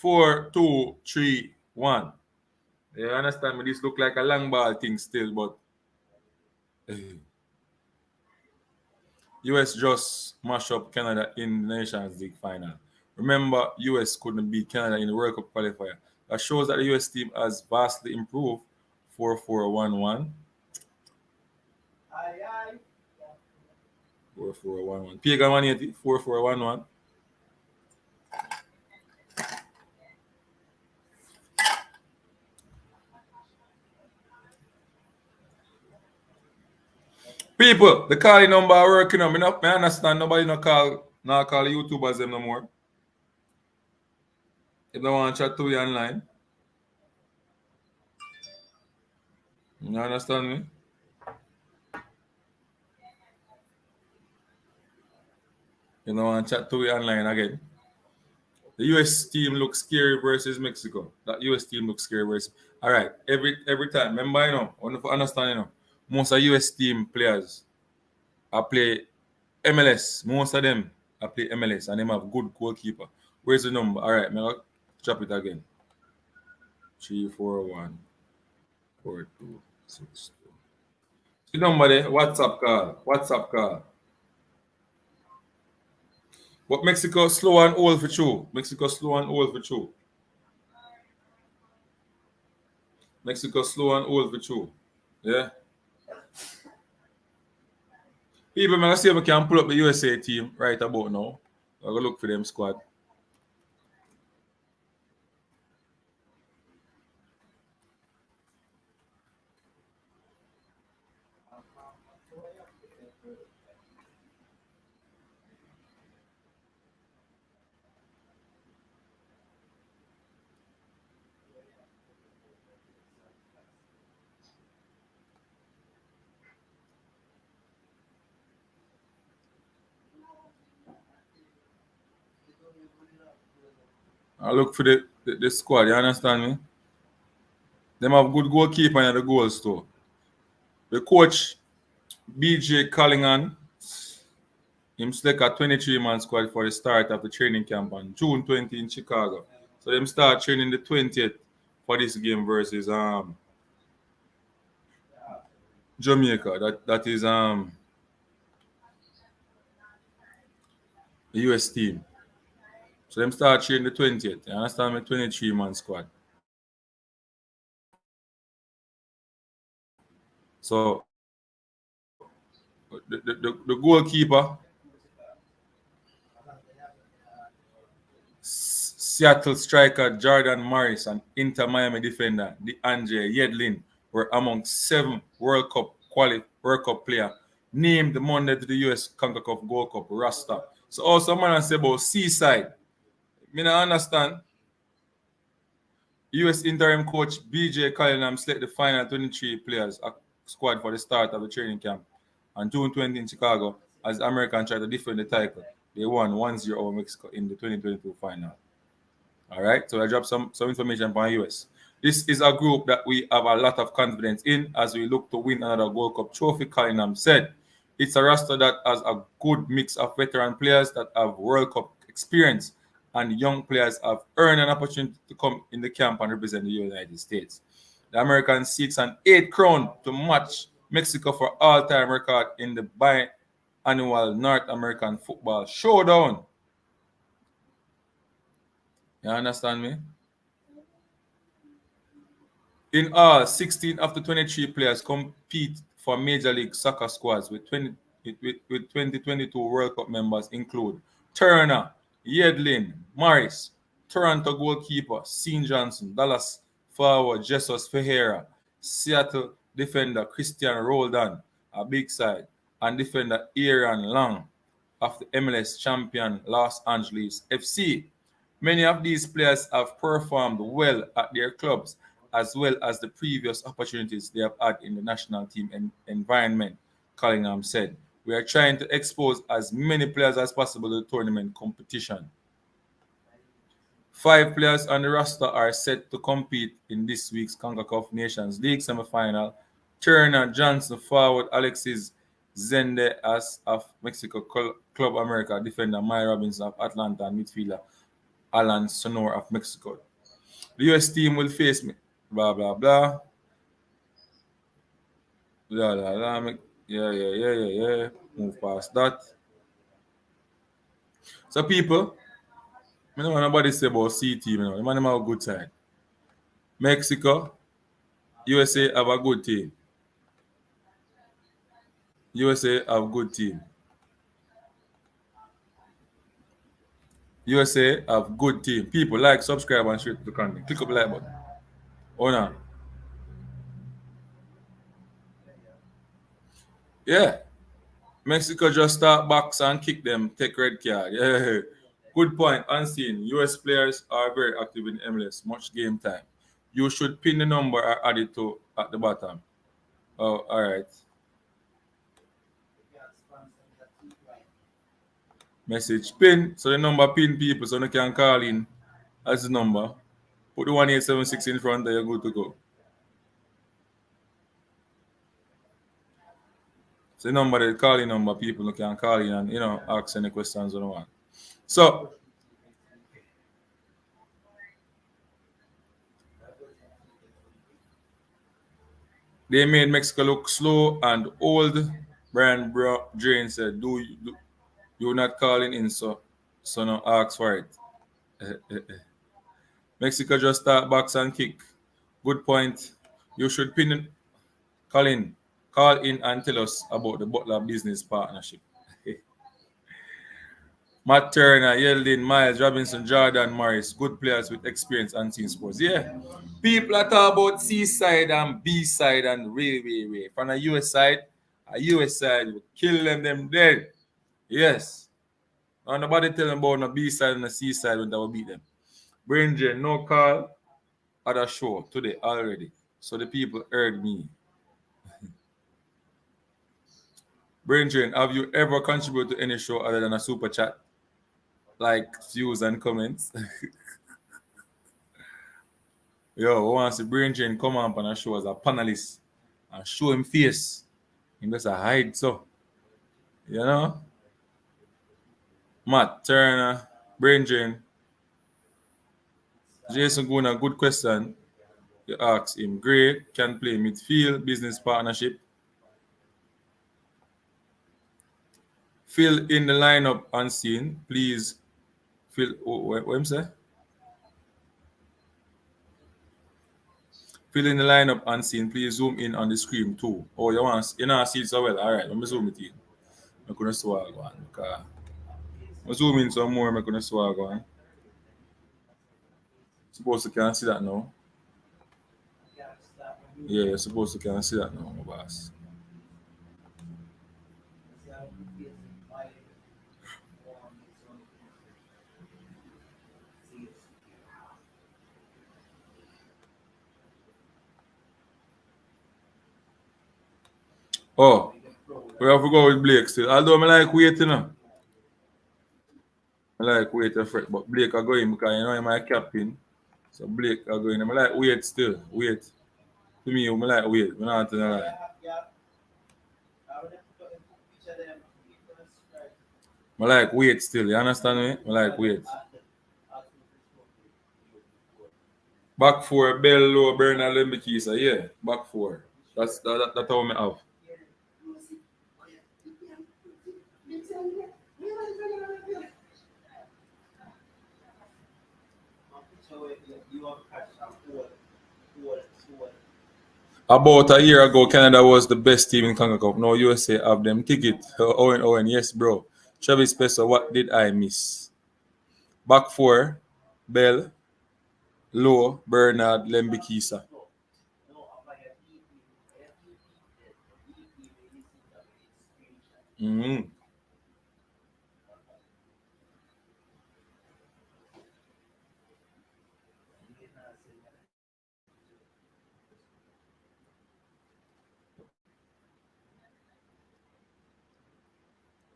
4-2-3-1. You understand me? This look like a long ball thing still, but US just mash up Canada in the Nations League final. Remember, US couldn't beat Canada in the World Cup qualifier. that shows that the US team has vastly improved. 4411. 4411. Pagan 180. 4411. People, the calling number are working on. I understand nobody call the YouTubers them no more. If they want to chat to you online. You understand me? You don't want to chat to you online again. The US team looks scary versus Mexico. That US team looks scary versus. All right, every time. Remember, I want to understand, most of US team players I play MLS. Most of them I play MLS and them have good goalkeeper. Where's the number? All right, I'll drop it again. 3414262. The number there, WhatsApp call. WhatsApp call. But Mexico slow and old for true. Mexico slow and old for true. Mexico slow and old for true. Yeah. People, I'm going to see if I can pull up the USA team right about now. I'm going to look for them squad. I look for the squad. You understand me? Them have good goalkeeper and the goals too. The coach, BJ Callingham, him select a 23-man squad for the start of the training camp on June 20 in Chicago. So them start training the 20th for this game versus Jamaica. That is the US team. So them start training the 20th. You understand me? 23-man squad. So the goalkeeper, Seattle striker Jordan Morris and Inter Miami defender DeAndre Yedlin were among 7 World Cup player named Monday to the US CONCACAF Gold Cup roster. So also man say about Seaside. Me not understand. US interim coach BJ Callingham select the final 23 players squad for the start of the training camp on June 20 in Chicago as Americans try to defend the title. They won 1-0 over Mexico in the 2022 final. All right, so I dropped some information on US. This is a group that we have a lot of confidence in as we look to win another World Cup trophy, Callingham said. It's a roster that has a good mix of veteran players that have World Cup experience and young players have earned an opportunity to come in the camp and represent the United States. The Americans seeks an 8th crown to match Mexico for all-time record in the biannual North American Football Showdown. You understand me? In all, 16 of the 23 players compete for Major League Soccer squads with 2022 World Cup members include Turner, Yedlin, Morris, Toronto goalkeeper Sean Johnson, Dallas forward Jesus Ferreira, Seattle defender Christian Roldan, a big side, and defender Aaron Long of the MLS champion Los Angeles FC. Many of these players have performed well at their clubs as well as the previous opportunities they have had in the national team environment, Callingham said. We are trying to expose as many players as possible to the tournament competition. 5 players on the roster are set to compete in this week's CONCACAF Nations League semifinal. Turner, Johnson, forward Alexis Zende as of Mexico Club America, defender Mike Robinson of Atlanta, and midfielder Alan Sonor of Mexico. The US team will face me. Blah blah blah. Blah blah blah. Yeah. Move past that. So people, I don't want nobody say about C team, you know. The man have a good side. Mexico, USA have a good team. USA have good team. USA have good team. People like, subscribe, and share to the content. Click up the like button. Oh no. Yeah. Mexico just start box and kick them, take red card. Yeah. Good point. Unseen. US players are very active in MLS. Much game time. You should pin the number or add it to at the bottom. Oh, all right. Message pin. So the number pin people so they can call in as the number. Put the 1876 in front and you're good to go. So the number the calling number people who can call in and ask any questions on one. So they made Mexico look slow and old. Brian Jane said, you not calling in so no ask for it. Mexico just start box and kick. Good point. You should call in call in and tell us about the Butler business partnership. Matt Turner, Yeldon, Miles, Robinson, Jordan, Morris, good players with experience and team sports. Yeah. People are talking about C side and B side and way. From the US side will kill them dead. Yes. And nobody tell them about the B side and the C side when they will beat them. Brain drain, no call at a show today already. So the people heard me. Brain drain, have you ever contributed to any show other than a super chat? Like views and comments? Yo, once the brain drain come up and I show as a panelist and show him face, he just a hide so. You know? Matt Turner, brain drain. Jason Guna, good question. You ask him, great, can play midfield, business partnership. Fill in the lineup unseen, please. What him say? Fill in the lineup unseen, please zoom in on the screen too. Oh, you know see it so well. All right, let me zoom it in. I'm gonna swag one. I zoom in some more, I'm gonna swag one. Supposed to can see that now. Yeah, you're supposed to can see that now, my boss. Oh, we have to go with Blake still. Although I like wait, I like wait a fret, but Blake are going because I'm my captain. So Blake are going. I like wait still. Wait. To me, I like wait. I'm not gonna lie. I like wait still. You understand me? I like wait. Back four, Bell, Low, Bernal, Lembikisa. Yeah, back four. That's how I have. About a year ago, Canada was the best team in CONCACAF. Now USA have them ticket. Owen, yes, bro. Travis Spencer, what did I miss? Back four, Bell, Low, Bernard, Lembikisa. Mm-hmm.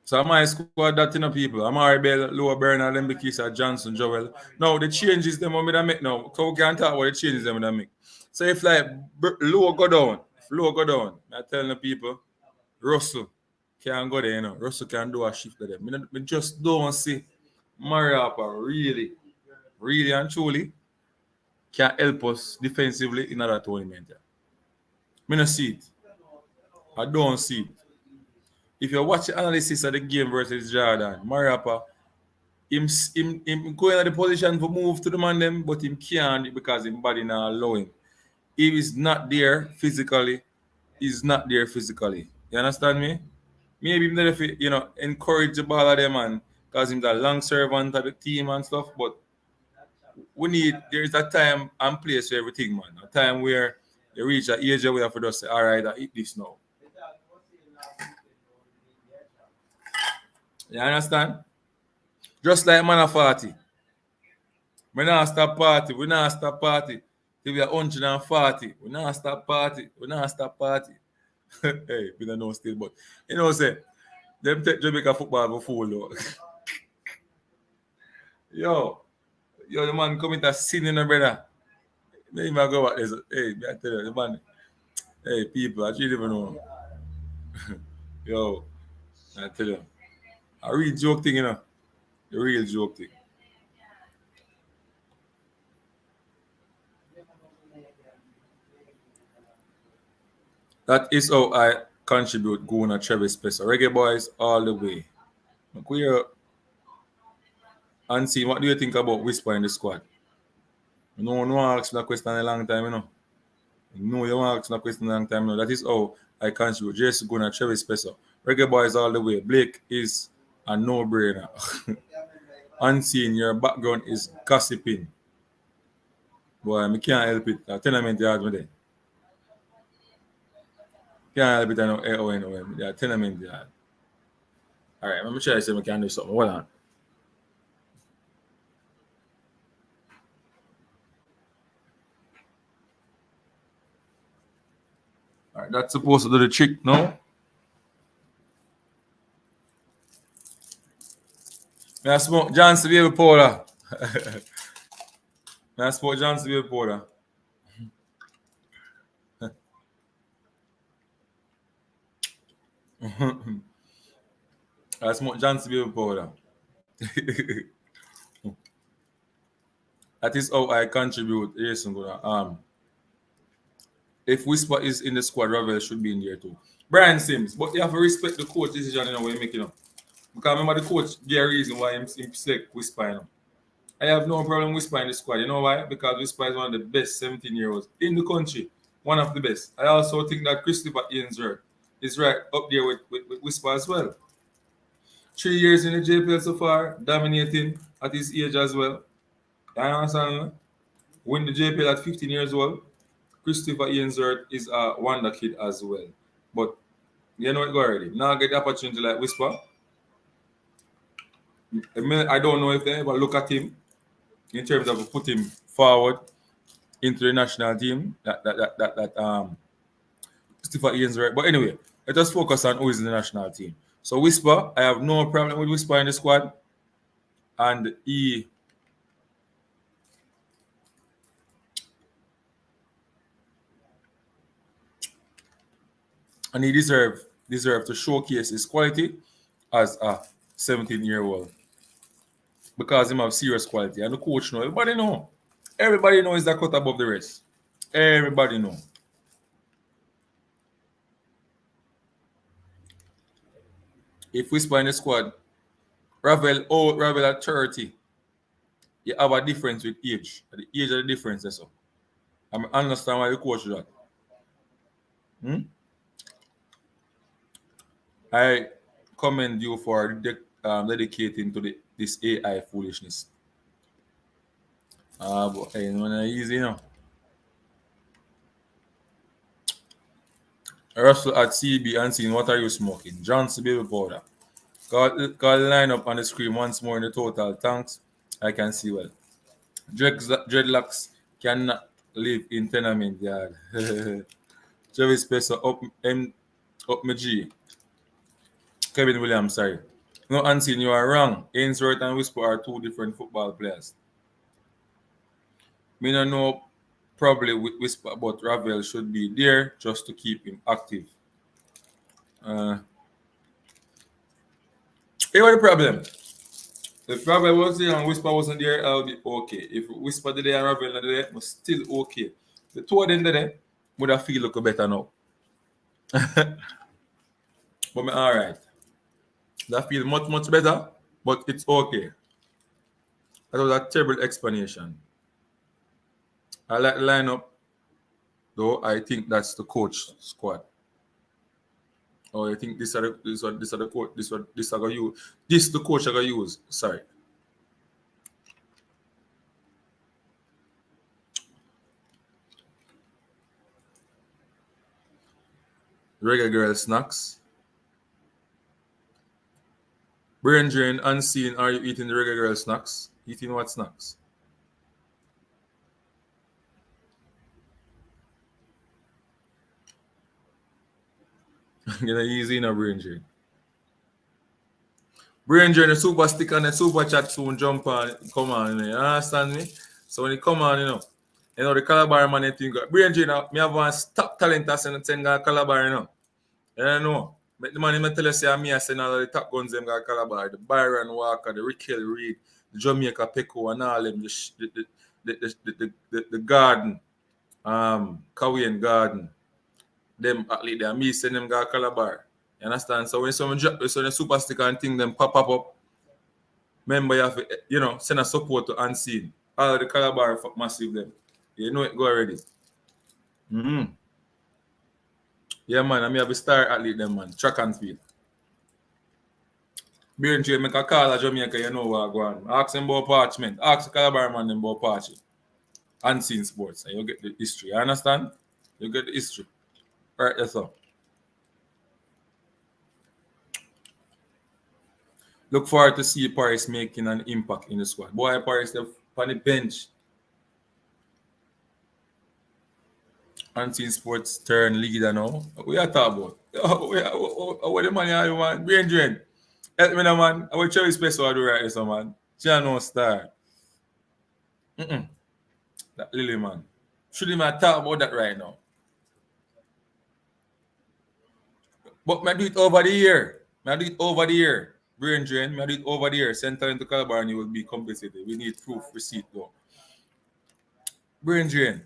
So my squad that people. Amari Bell, Lower Bernard, Lembikisa, Johnson, Joel. Now the changes them what I make now. So we can talk about the changes them I make. So if like Lower go down, if Lower go down, I tell the people, Russell can go there, Russell can do a shift to them. Me just don't see Mariapa really and truly can help us defensively in that tournament. Me not see it. I don't see it. If you watch the analysis of the game versus Jordan, Mariapa him going at the position for move to the man them, but him can't because his body not allow him. If he's not there physically, he's not there physically. You understand me? Maybe him there if encourage the ball of them and cause him the long servant of the team and stuff, but there's a time and place for everything, man. A time where you reach that age where you have to just say, all right, I eat this now. You understand? Just like man of 40. We not stop party. We not stop party. Till we are 140. We not stop party. We not stop party. Hey, we don't know still, but say, them take Jamaica football before though. yo, the man come into sin in the brother. Let him go back there. Hey, I tell you, the man. Hey, people, I actually even know. Yo, I tell you. A real joke thing, A real joke thing. That is how I contribute going to Travis Pesser. Reggae boys all the way. Look here and see what do you think about Whisper in the squad? No one asks that question in a long time, No, you want to ask that question in a long time, That is how I contribute. Just going to Travis Pesser. Reggae boys all the way. Blake is a no-brainer. Unseen, your background is gossiping. Boy, I can't help it. A tenement yard with it. Can't help it. I know. Yeah, tenement yard. All right, I'm try to see if I can do something. Hold on. All right, that's supposed to do the trick, no? I smoke Johnson baby powder. I smoke Johnson baby powder. I smoke Johnson baby powder. That is how I contribute. Yes, if Whisper is in the squad, Ravel should be in there too. Brian Sims, but you have to respect the coach decision when you're making up. Because remember the coach gave a reason why him select Whisper. I have no problem with Whisper in the squad. You know why? Because Whisper is one of the best 17-year-olds in the country. One of the best. I also think that Christopher Ainsworth is right up there with Whisper as well. 3 years in the JPL so far, dominating at his age as well. You understand? Win the JPL at 15 years old. Christopher Ainsworth is a wonder kid as well. But you know it go already. Now I get the opportunity like Whisper. I don't know if they ever look at him in terms of put him forward into the national team. Christopher Ainsworth. But anyway, let us focus on who is in the national team. So Whisper, I have no problem with Whisper in the squad. And he deserve to showcase his quality as a 17-year-old. Because he have serious quality. And the coach know. Everybody know. Everybody know he's the cut above the rest. Everybody know. If Whisper in the squad, Ravel at 30, you have a difference with age. The age of the difference, that's all. I understand why the coach do that. I commend you for dedicating to this AI foolishness. But hey, not easy, Russell at CB and seeing what are you smoking? Johnson baby powder. Call the line up on the screen once more in the total. Thanks. I can see well. Dreadlocks cannot live in tenement yard. Travis Pesser up my G. Kevin Williams, sorry. No, Unseen, you are wrong. Ainsworth and Whisper are two different football players. Me don't know probably with Whisper, but Ravel should be there just to keep him active. Here was the problem. If Ravel was there and Whisper wasn't there, I'll be okay. If Whisper did there and Ravel not there, was still okay. The two of them there would have feel look better now. But me all right. That feel much better, but it's okay. That was a terrible explanation. I like the lineup, though. I think that's the coach squad. Oh, I think this are the coach. This are gonna use. This the coach are gonna use. Sorry. Reggae girl snacks. Brain drain unseen. Are you eating the Reggae girl snacks? Eating what snacks? Gonna easy in a brain drain. Brain drain, the super stick and the super chat soon jump on. Come on, you understand me? So when it come on, the Calabar man, you think, brain drain, me have one top talent as in the Calabar, You know. But the man me tell you say me I send all the top guns them got Calabar, the Byron Walker, the Ricky Reed, the Jamaica Peko and all them, the garden, Cowian garden. Them athlete there, me send them got Calabar. You understand? So when someone drop this on the super sticker and thing them pop up, remember you have to, send a support to unseen. All the Calabar massive them. You know it go already. Mm-hmm. Yeah, man, I mean, have a star athlete them, man. Track and field. Brain Trade make a call at Jamaica, you know what go on. Ask them about parchment. Ask the Calabar man them about parchment. Unseen sports. And you get the history. You understand? You get the history. Right, yes, sir. Look forward to see Paris making an impact in the squad. Boy, Paris, they're on the bench. Unseen sports turn leader now. What we are talking about? What the money are you, man? Brain drain. Help me now, man. I will tell you space what I do right now, man. Jano star. That Lily, man. Should even talk about that right now. But I do it over the year. I do it over the year. Brain drain. I do it over the year. Send talent to Calabar and you will be compensated. We need proof, receipt, though. Brain drain.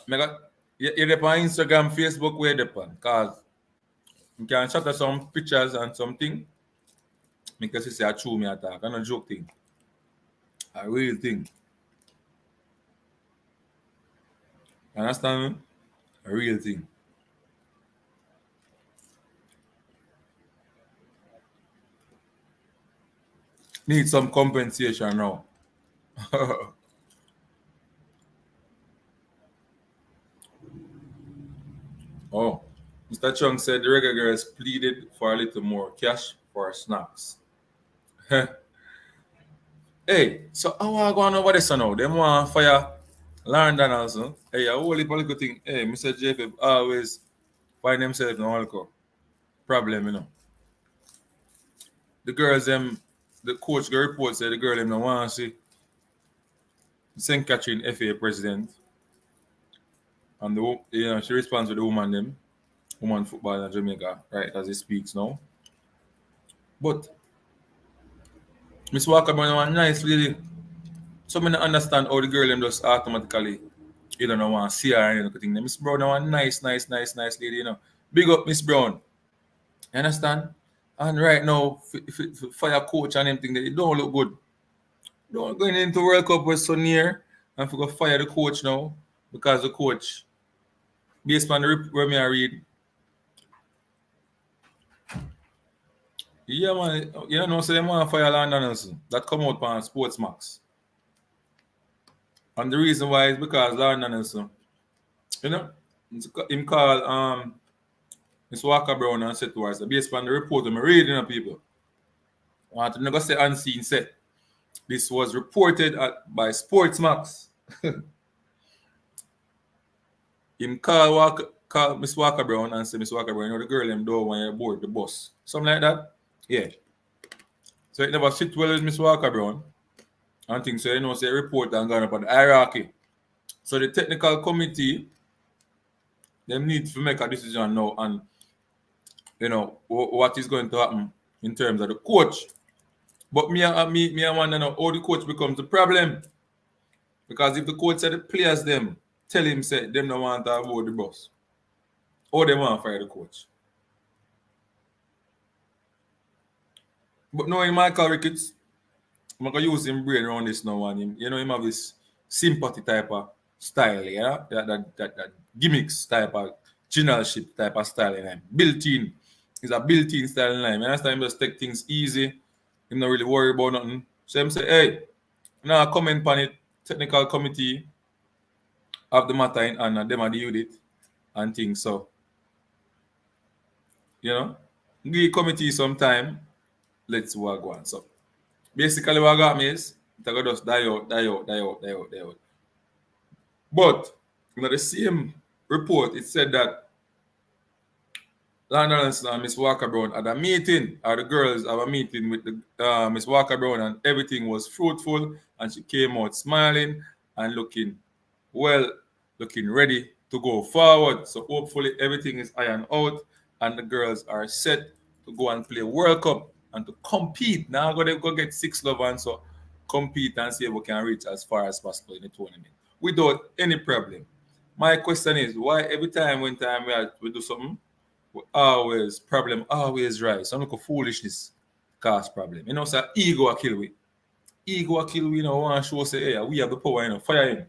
You're on Instagram, Facebook, where you're on. Because you can shut some pictures and something. Because you say a true me attack. I'm not joke thing. A real thing. Understand me? A real thing. Need some compensation now. Oh, Mr. Chung said the Reggae girls pleaded for a little more cash for snacks. Hey, so how are going over this now? Them want to fire Lauren Donaldson. Hey, a whole heap of little thing. Hey, Mr. JF always find themselves in a problem, The girls, the coach girl report said the girl them don't want to see St. Catherine FA president. And she responds with the woman football in Jamaica, right, as he speaks now. But Miss Walker Brown one nice lady. So I don't understand how the girl them just automatically, don't want to see her and anything. Miss Brown one nice lady, Big up Miss Brown. You understand? And right now, fire coach and everything, they don't look good. Don't going into World Cup was so near and for go fire the coach now because the coach, based on the where me I read, yeah man, so they want to fire Landon Nelson. That come out on Sports Max. And the reason why is because Landon Nelson, him call Miss Walker Brown and said to her, based on the report I'm reading of people, I want to never say unseen said. This was reported by Sportsmax. Him call Miss Walker Brown and say, Miss Walker Brown, the girl them door when you board the bus. Something like that. Yeah. So it never sit well with Miss Walker Brown. And things so say report and gone up on the hierarchy. So the technical committee, them need to make a decision now on what is going to happen in terms of the coach. But me I want to know how the coach becomes the problem. Because if the coach said the players them tell him say them don't want to board the bus, or they want to fire the coach. But knowing Michael Ricketts, I'm gonna use him brain around this now, and him, him have this sympathy type of style, yeah, that gimmicks type of generalship type of style in him. Built in, it's a built-in style in him. And that's time him just take things easy. Him not really worry about nothing. So him say, hey, now comment on it. Technical committee of the matter in and them are deal with it and things. So, give committee some time. Let's see what go on. So basically what got me is it go just die out, die out, die out, die out, die out. But the same report it said that London and Miss Walker Brown had a meeting, or the girls have a meeting with the Miss Walker Brown, and everything was fruitful, and she came out smiling and looking well, looking ready to go forward. So hopefully everything is ironed out, and the girls are set to go and play World Cup and to compete. Now go get 6 love and so compete and see if we can reach as far as possible in the tournament without any problem. My question is, why every time we do something, always problem, always rise. Some look foolishness cause problem. So ego a kill we. Ego a kill we, want to show say, hey, we have the power, fire him.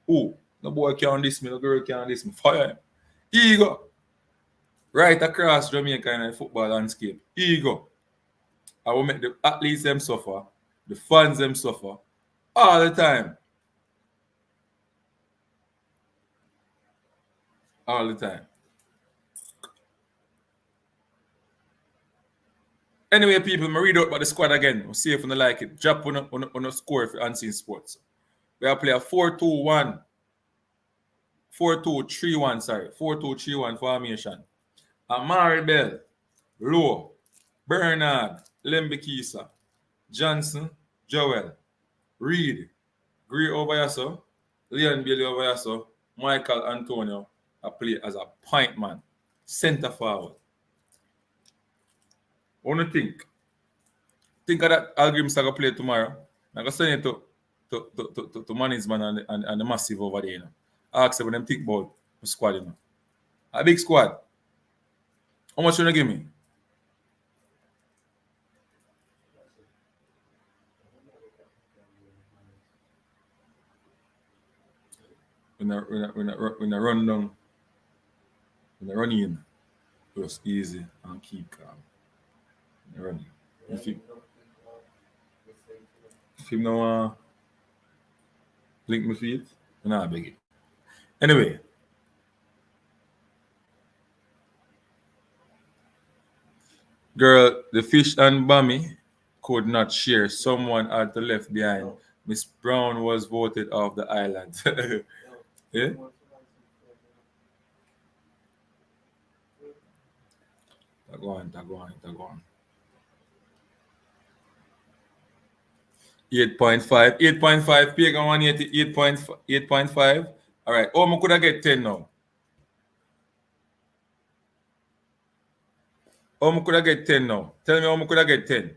Oh, no boy can't this me, no girl can't this me, fire him. Ego. Right across Jamaica in the football landscape. Ego. I will make the athletes them suffer, the fans them suffer all the time. All the time. Anyway, people, I read out about the squad again. We'll see if you like it. Drop on a score for Unseen Sports. We have play a 4-2-1. 4-2-3-1, sorry. 4-2-3-1 formation. Amari Bell, Lowe, Bernard, Lembikisa, Johnson, Joel, Reed, Gray over here, so. Leon Bailey over here, so. Michael Antonio, I play as a point man. Center forward. What do you think? Think of that Algrim's going to play tomorrow. I'm going to send it to management and the massive over there. Ask them what them think about the squad. A big squad. How much you going to give me? When I run down, when I run in, just easy and keep calm. Running. If you know link my feet, I beg it. Anyway. Girl, the fish and Bammy could not share. Someone had to left behind. Miss Brown was voted off the island. Yeah? Go on. 8.5. 8.5. Pig on 8.5. All right. Oh, I could have get 10 now. How much could I get 10 now? Tell me how much could I get 10?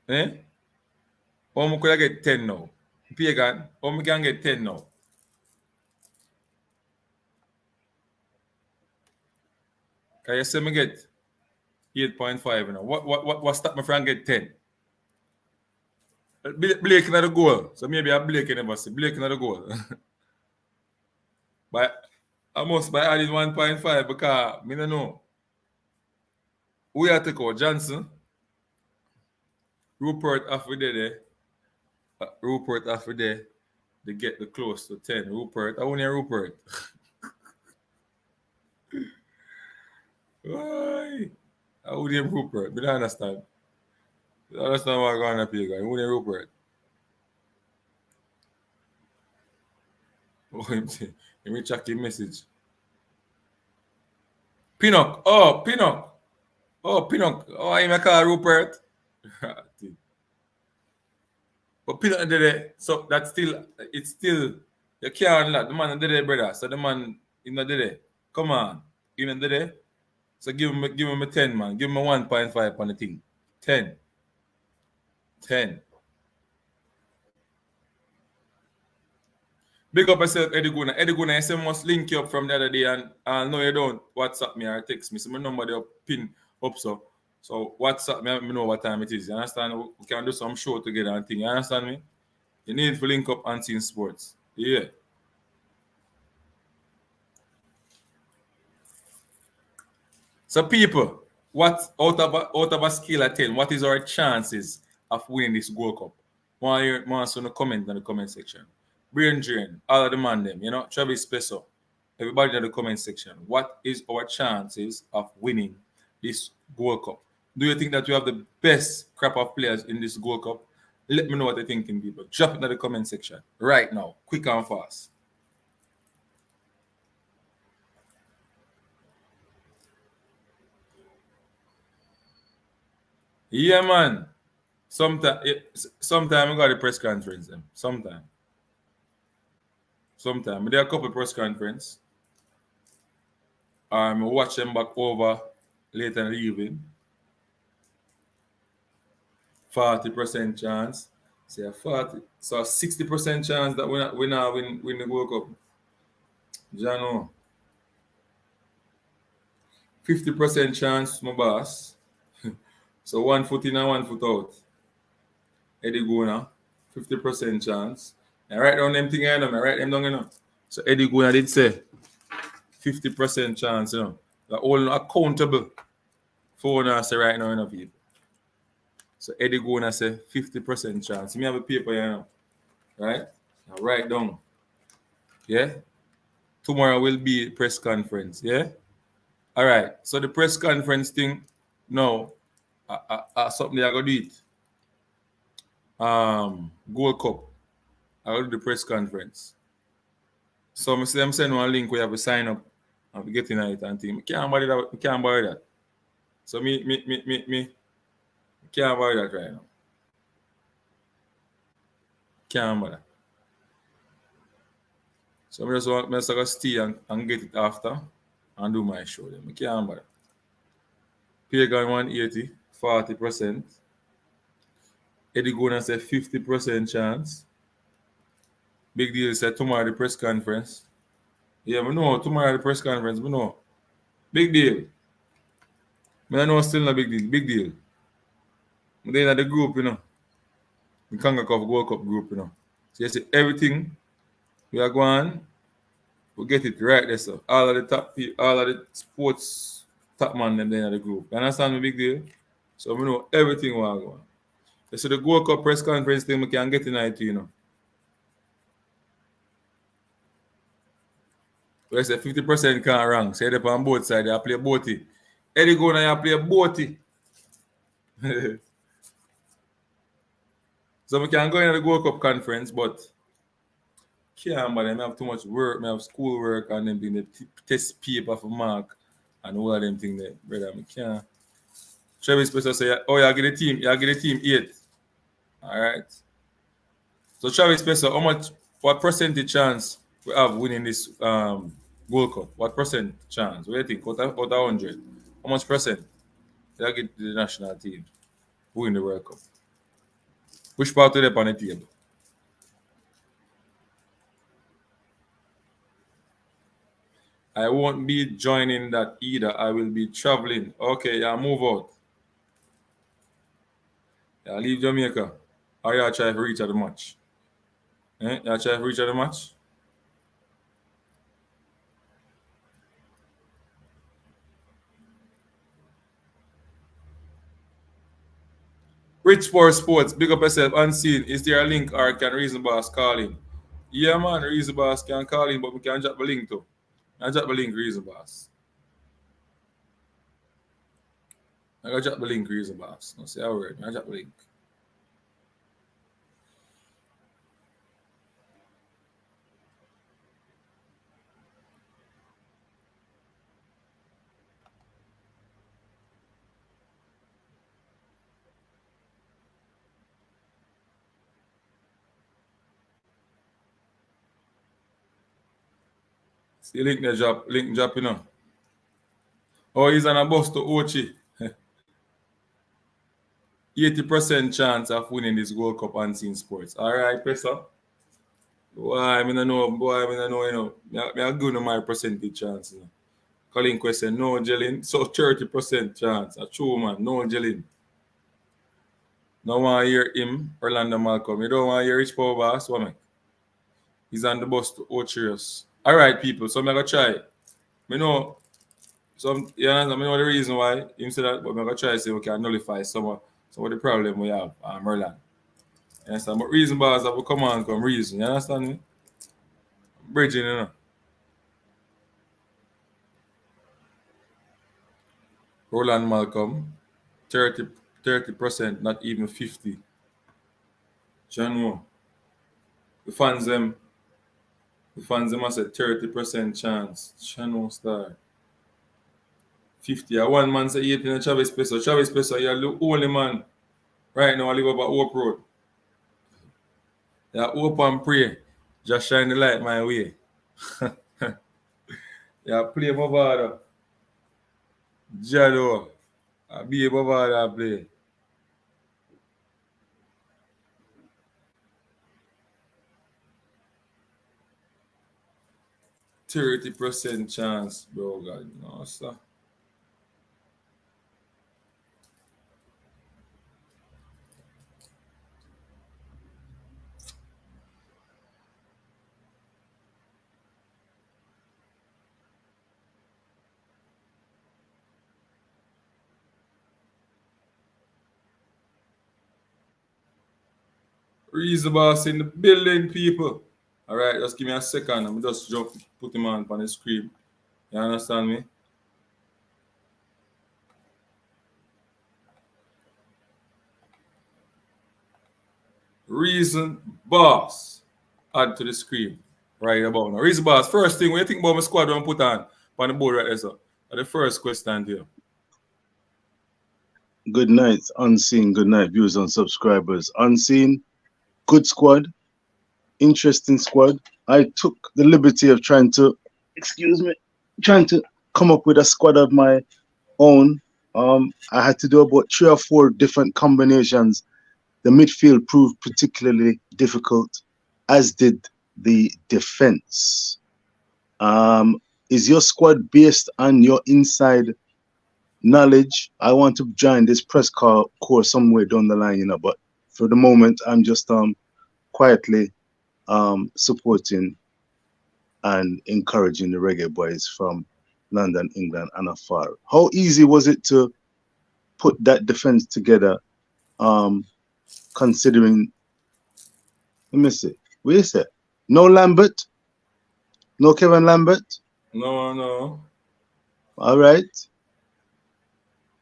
Eh? How much could I get 10 now? Pagan, how much can I get 10 now? Can you say me get 8.5 now? What stop me from get 10? Blake in the goal. So maybe I Blake never see. Blake in the goal. But I must by adding 1.5 because I don't know. Who you take out? Johnson? Rupert after there. Rupert after there. They get the close to 10. Rupert. I want Rupert. Why? I want Rupert. I don't understand. I don't understand why I'm going up here. I want Rupert. Oh, let me check your message. Pinnock. Oh, Pinnock. Oh, Pinnock. Oh, I make a Rupert. But Pinnock did it. So that's still, it's still, you can't let the man did it, brother. So the man, did it. Come on. Did it. So give him a 10, man. Give him a 1.5 on the thing. 10. 10. Big up yourself, Eddie Guna. Eddie Guna, I say must link you up from the other day and no you don't WhatsApp me or text me. So my number they pin up so So what's up? Me know what time it is. You understand? We can do some show together and thing. You understand me? You need to link up and see sports. Yeah. So people, what out of a scale of 10, what is our chances of winning this Gold Cup? Want to comment in the comment section. Brain Drain, all of the man them, Travis Peso, everybody in the comment section. What is our chances of winning this Gold Cup? Do you think that we have the best crop of players in this Gold Cup? Let me know what you're thinking, people. Drop it in the comment section right now, quick and fast. Yeah, man. Sometime we got a press conference them. Sometime. Sometime. There are a couple press conference. We watch them back over later in the evening. 40% chance. Say 40. So 60% chance that we not win the World Cup. Jano. 50% chance, my boss. So 1 foot in and 1 foot out. Eddie Gona. 50% chance. I write down them thing I know. I write them down, So Eddie Gona did say 50% chance, The all accountable for what I say right now, people. So Eddie Gona say 50% chance. Me have a paper, right? Now write down. Yeah. Tomorrow will be press conference. Yeah. All right. So the press conference thing, no, something I gotta do it. Gold Cup. I gotta do the press conference. So I'm send one link where you have to sign up and we get in it and thing. Can't buy that. Can't buy that. So me can't buy that right now. Can't buy that. So I just want to stay and get it after and do my show. Then. I can't buy that. Pagan 180, 40%. Eddie Gona said 50% chance. Big deal said tomorrow the press conference. Yeah, we know tomorrow the press conference, we know. Big deal. I know still not big deal. Big deal. But then at the group, the CONCACAF World Cup group, So you see everything we are going, we get it right there, so all of the top people, all of the sports top man them there in the group. You understand me, big deal? So we know everything we are going. So the World Cup press conference thing we can get in it, We say 50% can't wrong. Say they on both sides, they play boaty. Eddie go now play boaty. So we can go in the Gold Cup conference, but can't but I have too much work, I have school work and then the test paper for mark and all of them things there, brother. I can't. Travis Spencer say, oh, you get the team 8. Alright. So Travis Spencer, what percentage chance we have winning this Gold Cup? What percent chance? What do you think? Out of 100? How much percent? You get the national team win the World Cup. Which part of them on the table? I won't be joining that either. I will be traveling. Okay, yeah, move out. Yeah, leave Jamaica. Or you try to reach at the match. You try to reach at the match? Rich for Sports, big up yourself, unseen. Is there a link or can Reason Boss call in? Yeah, man, Reason Boss can call in, but we can drop the link too. I drop the link, Reason Boss. I got drop the link, Reason Boss. No say a word. I drop the link. See link the drop, Oh, he's on a bus to Ochi. 80% chance of winning this World Cup unseen sports. All right, Pesa. Boy, I don't know, Me, I give you my percentage chance. Colin question, no gelling. So 30% chance. A true man, no gelling. No want to hear him, Orlando Malcolm. You don't want to hear Rich Power Boss, what make? He's on the bus to Ocherius. Alright, people, so I'm gonna try. Me know some you understand, me know the reason why him say that, but I'm gonna try to say we can nullify some of the problem we have Merlin. You understand? But reason bars that will come on come reason, you understand me? Bridging, you know. Roland Malcolm, 30%, not even 50. John the fans them must say 30% chance. Channel star. 50. One man say 18 in Travis Peso. Travis Peso, you're the only man right now I live up at Hope Road. Yeah, hope and pray. Just shine the light my way. Yeah, play Bavada. Jado. I be a Bavada play. %30 chance, bro. God, no, sir. Reason boss in the building, people. All right, just give me a second. I'm just jump, put him on the screen. You understand me? Reason boss. Add to the screen. Right about now. Reason boss. First thing, when you think about my squad, I'm put on the board right there, sir. The first question there. Good night, Unseen. Good night, viewers and subscribers. Unseen, good squad, interesting squad. I took the liberty of trying to come up with a squad of my own. I had to do about 3 or 4 different combinations. The midfield proved particularly difficult, as did the defense. Is your squad based on your inside knowledge? I want to join this press course somewhere down the line, but for the moment, I'm just quietly supporting and encouraging the Reggae Boys from London, England, and afar. How easy was it to put that defense together, considering, let me see, where is it? No Lambert? No Kevin Lambert? No. All right.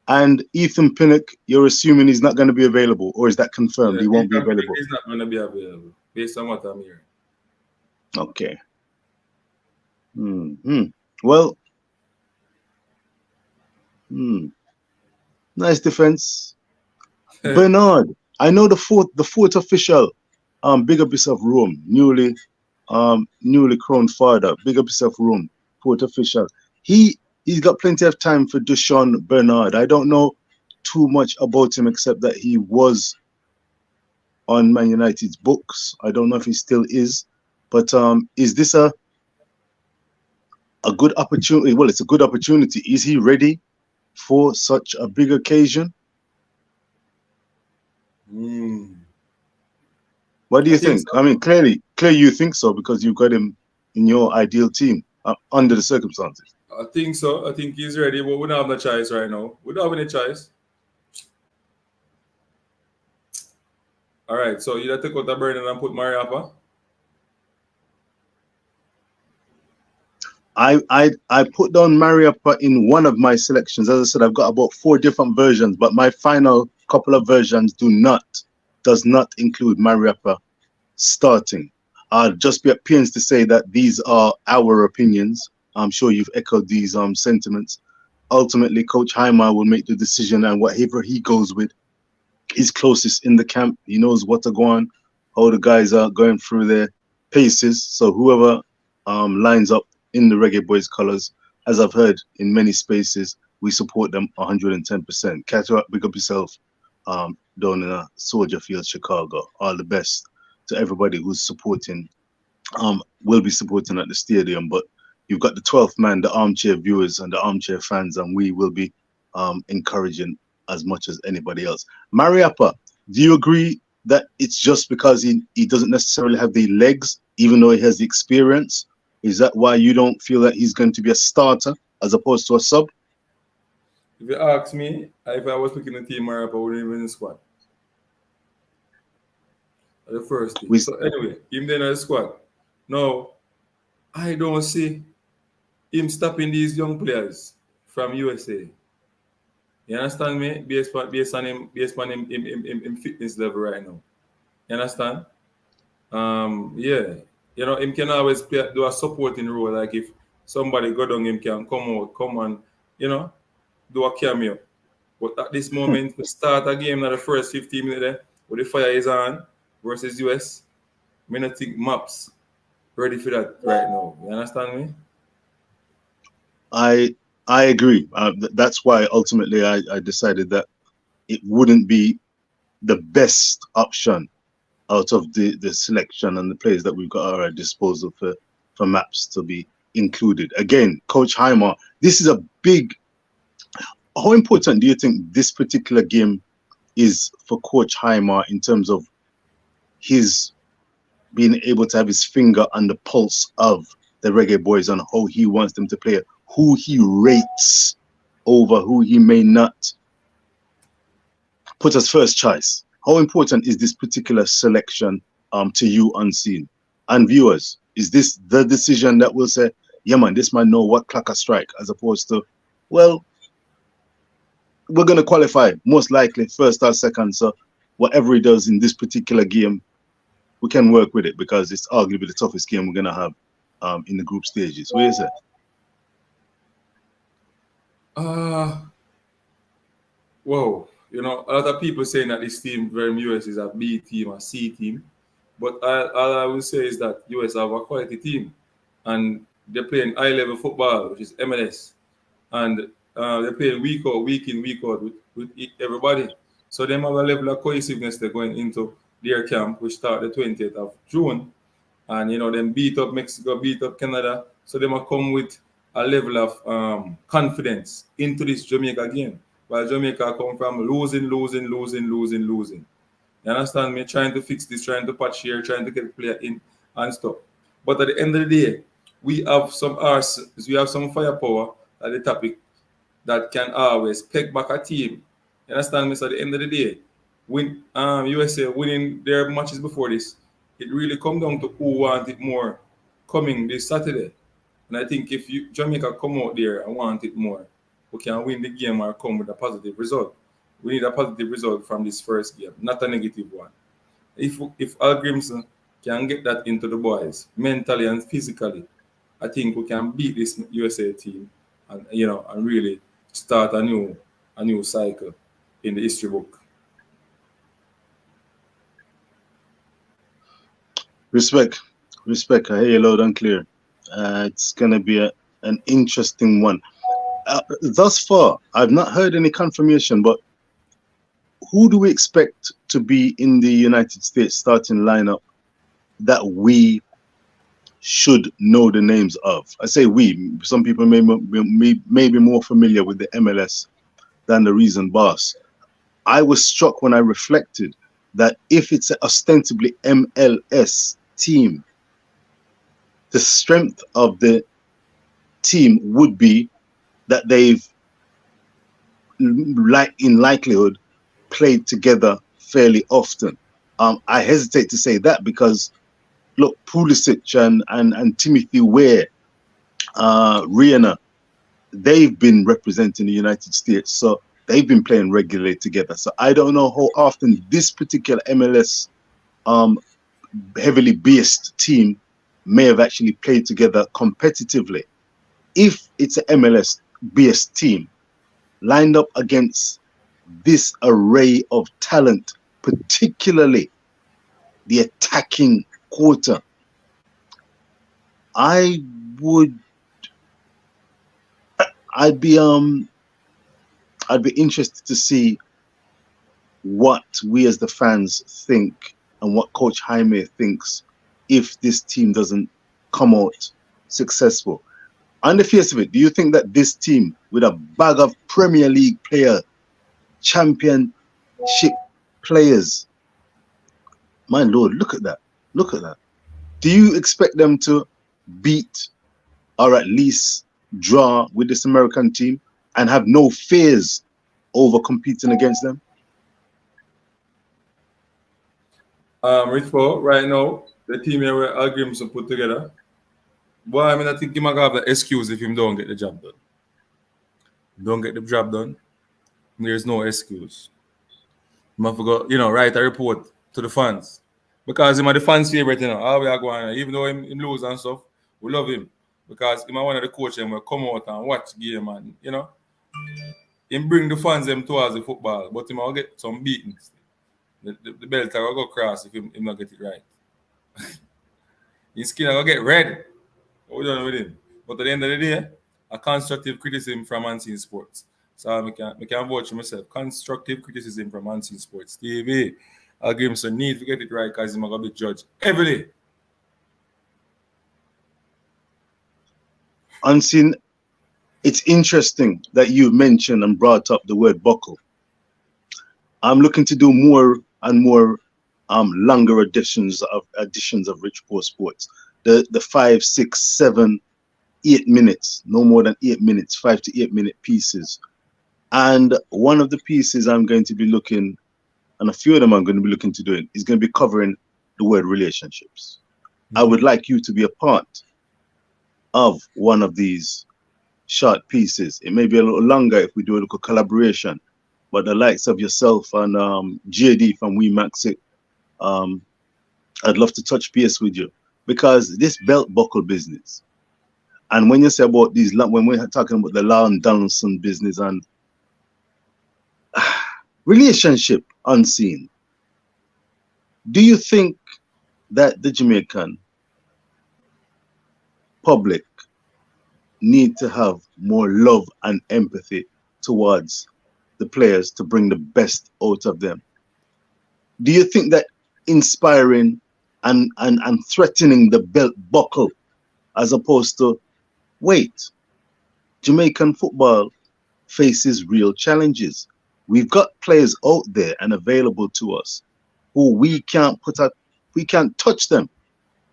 And Ethan Pinnock, you're assuming he's not going to be available, or is that confirmed? Yeah, He won't be available. He's not going to be available, based on what I'm hearing. Okay. Well, nice defense. Bernard, I know the fourth official, big up yourself, Rome, newly crowned father, big up yourself, Rome, fourth official. He's got plenty of time for Deshaun Bernard. I don't know too much about him except that he was on Man United's books. I don't know if he still is, but is this a good opportunity? Well, it's a good opportunity. Is he ready for such a big occasion? What do you think? So. I mean, clearly you think so because you've got him in your ideal team under the circumstances. I think so. I think he's ready, but we don't have no choice right now. We don't have any choice. All right, so you take out the Brennan and put Mariappa? I put down Mariappa in one of my selections. As I said, I've got about 4 different versions, but my final couple of versions does not include Mariappa starting. I'll just be at pains to say that these are our opinions. I'm sure you've echoed these sentiments. Ultimately, Coach Heimer will make the decision, and whatever he goes with is closest in the camp. He knows what to go on, how the guys are going through their paces. So whoever lines up in the Reggae Boys colors, as I've heard in many spaces, we support them 110%. Cataract, big up yourself down in Soldier Field, Chicago. All the best to everybody who's supporting, will be supporting at the stadium. But you've got the 12th man, the armchair viewers and the armchair fans, and we will be encouraging as much as anybody else. Mariappa, do you agree that it's just because he doesn't necessarily have the legs, even though he has the experience? Is that why you don't feel that he's going to be a starter as opposed to a sub? If you ask me, if I was picking a team, Marap, I wouldn't even in the squad. The first thing. We, So anyway, him then in the squad. Now, I don't see him stopping these young players from USA. You understand me? Based on him fitness level right now. You understand? Yeah. You know, him can always do a supporting role. Like if somebody go down, him can come and, you know, do a cameo. But at this moment, to start a game in the first 15 minutes there, where the fire is on versus US, I don't think maps ready for that right now. You understand me? I agree. That's why ultimately I decided that it wouldn't be the best option out of the selection and the players that we've got at our disposal for maps to be included. Again, Coach Heimer, this is a big. How important do you think this particular game is for Coach Heimer in terms of his being able to have his finger on the pulse of the Reggae Boys and how he wants them to play, who he rates over who he may not put as first choice? How important is this particular selection to you, Unseen? And viewers, is this the decision that will say, yeah man, this man know what clock a strike, as opposed to, well, we're going to qualify most likely first or second, so whatever he does in this particular game, we can work with it because it's arguably the toughest game we're going to have in the group stages. Where is it? Whoa. You know, a lot of people saying that this team from US is a B team, a C team. But all I will say is that US have a quality team. And they're playing high level football, which is MLS. And they're playing week out, week in, week out with everybody. So they have a level of cohesiveness they're going into their camp, which start the 20th of June. And, you know, then beat up Mexico, beat up Canada. So they must come with a level of confidence into this Jamaica game. While Jamaica come from losing. You understand me? Trying to fix this, trying to patch here, trying to get player in and stuff. But at the end of the day, we have some firepower at the topic that can always peg back a team. You understand me? So at the end of the day, when USA winning their matches before this, it really come down to who want it more coming this Saturday. And I think if Jamaica come out there and want it more, we can win the game or come with a positive result. We need a positive result from this first game, not a negative one. If Al Grimson can get that into the boys mentally and physically, I think we can beat this USA team and and really start a new cycle in the history book. Respect. I hear you loud and clear. It's gonna be an interesting one. Thus far, I've not heard any confirmation, but who do we expect to be in the United States starting lineup that we should know the names of? I say we. Some people may be more familiar with the MLS than the Reason Boss. I was struck when I reflected that if it's an ostensibly MLS team, the strength of the team would be that they've, in likelihood, played together fairly often. I hesitate to say that because, look, Pulisic and Timothy Weah, Rihanna, they've been representing the United States, so they've been playing regularly together. So I don't know how often this particular MLS heavily based team may have actually played together competitively. If it's an MLS based team lined up against this array of talent, particularly the attacking quarter, I'd be interested to see what we as the fans think and what Coach Jaime thinks if this team doesn't come out successful. On the face of it, do you think that this team, with a bag of Premier League player, championship players, my lord, look at that. Look at that. Do you expect them to beat or at least draw with this American team and have no fears over competing against them? Rich Paul, right now, the team here where Al Grimson put together. Boy, I mean, I think he might have the excuse if him don't get the job done. Don't get the job done, there's no excuse. I forgot, write a report to the fans. Because him are the fans favorite, How we are going, even though him lose and stuff, we love him. Because him are one of the coaches and will come out and watch game and, him bring the fans them towards the football, but him will get some beatings. The belt will go cross if him not get it right. His skin will get red. What we done with him? But at the end of the day, a constructive criticism from Unseen Sports. So I can vouch for myself. Constructive criticism from Unseen Sports TV. I'll give him some need to get it right because he's going to be judged every day. Unseen, it's interesting that you mentioned and brought up the word buckle. I'm looking to do more and more longer editions of Rich Paul Sports. The 5, 6, 7, 8 minutes, no more than 8 minutes, 5 to 8 minute pieces. And one of the pieces I'm going to be looking, and a few of them I'm going to be looking to doing, is going to be covering the word relationships. Mm-hmm. I would like you to be a part of one of these short pieces. It may be a little longer if we do a little collaboration, but the likes of yourself and JD from We Max It, I'd love to touch base with you, because this belt buckle business, and when you say about these, when we're talking about the Lon Donaldson business and relationship unseen, do you think that the Jamaican public need to have more love and empathy towards the players to bring the best out of them? Do you think that inspiring and threatening the belt buckle, as opposed to, wait, Jamaican football faces real challenges. We've got players out there and available to us who we can't touch them.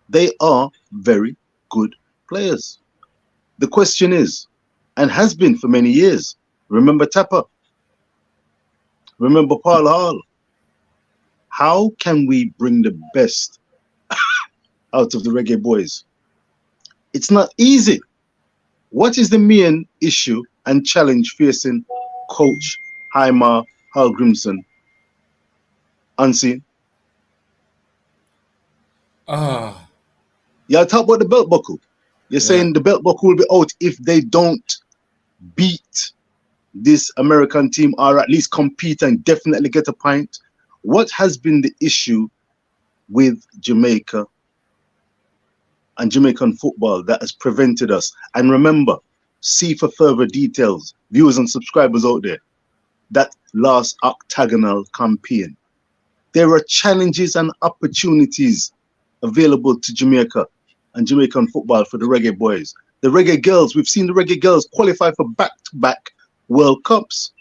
They are very good players. The question is, and has been for many years, remember Tapper? Remember Paul Hall? How can we bring the best out of the Reggae boys? It's not easy. What is the main issue and challenge facing Coach Haimar Hallgrimson? Unseen? Yeah, talk about the belt buckle. You're saying the belt buckle will be out if they don't beat this American team, or at least compete and definitely get a pint. What has been the issue with Jamaica and Jamaican football that has prevented us? And remember, see for further details, viewers and subscribers out there, that last octagonal campaign. There are challenges and opportunities available to Jamaica and Jamaican football for the Reggae boys. The Reggae girls, we've seen the Reggae girls qualify for back-to-back World Cups.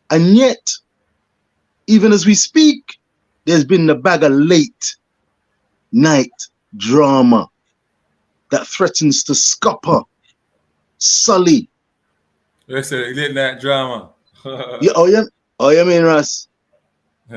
And yet, even as we speak, there's been a bag of late night drama that threatens to scupper, sully. Listen, late night drama. Yeah, you mean, Russ?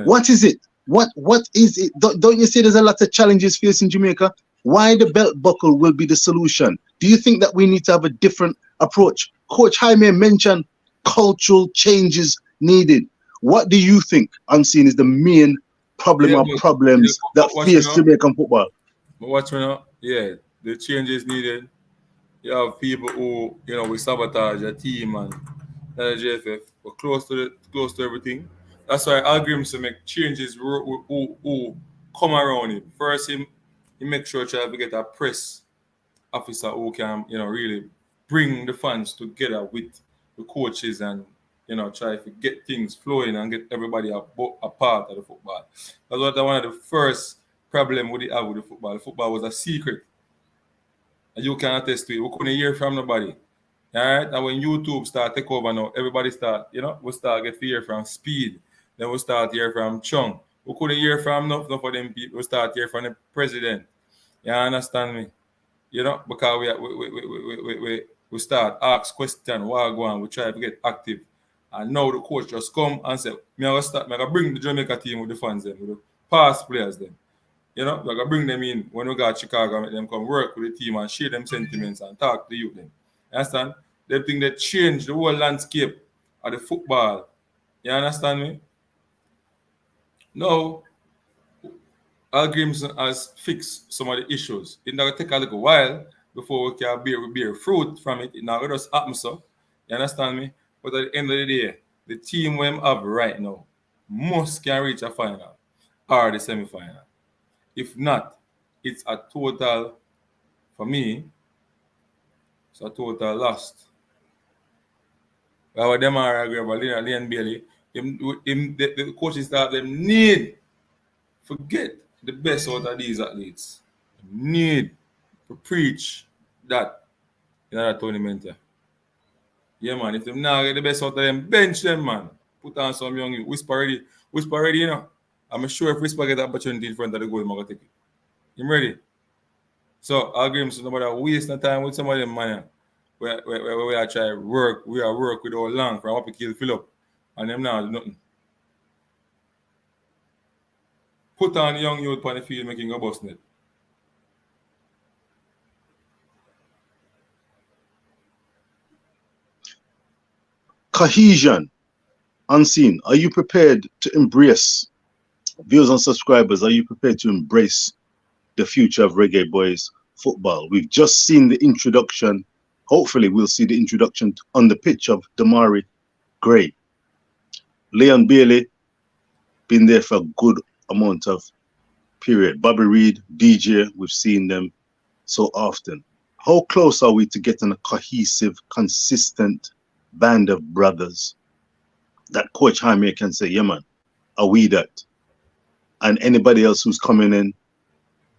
What is it? What is it? Don't you see there's a lot of challenges facing Jamaica? Why the belt buckle will be the solution? Do you think that we need to have a different approach? Coach Jaime mentioned cultural changes needed. What do you think, Unseen, is the main problem or problems that face Jamaican football? But watch me now. Yeah, the changes needed. You have people who, we sabotage a team and the JFF. We're close to everything. That's why Al Grimson make changes who come around him. First, he make sure to get a press officer who can, really bring the fans together with the coaches and, try to get things flowing and get everybody a part of the football. That's one of the first problem with the football. The football was a secret. And you can attest to it. We couldn't hear from nobody. All right. And when YouTube start take over now, everybody start, we start get to hear from Speed. Then we start hear from Chung. We couldn't hear from enough of them people. We start hear from the president. You understand me? Because we start ask question, what go on, we try to get active. And now the coach just come and say, me I gonna bring the Jamaica team with the fans them, with the past players them. We gonna bring them in when we got Chicago, make them come work with the team and share them sentiments and talk to you then. You understand? They think they change the whole landscape of the football. You understand me? No, Al Grimson has fixed some of the issues. It's gonna take a little while before we can bear fruit from it. It's not gonna just happen so. You understand me? But at the end of the day, the team we have right now must can reach a final or the semi-final. If not, it's a total, for me, it's a total lost. Our them are agree about Leon Bailey. The coaching staff them need forget the best out of these athletes. Need to preach that in that tournament. Yeah, man. If them not get the best out of them, bench them, man. Put on some young Whisper ready, I'm sure if Whisper get the opportunity in front of the goal, I'm going to take it. You ready? So I'll give him so nobody waste no time with some of them, man. We are try work, we are work with our long from up to kill fill up. And them now do nothing. Put on young youth on the field making a bus net. Cohesion, unseen. Are you prepared to embrace, viewers and subscribers, are you prepared to embrace the future of Reggae Boys football? We've just seen the introduction. Hopefully we'll see the introduction on the pitch of Damari Gray. Leon Bailey, been there for a good amount of period. Bobby Reed, DJ, we've seen them so often. How close are we to getting a cohesive, consistent band of brothers that Coach Jaime can say, yeah, man, are we that? And anybody else who's coming in,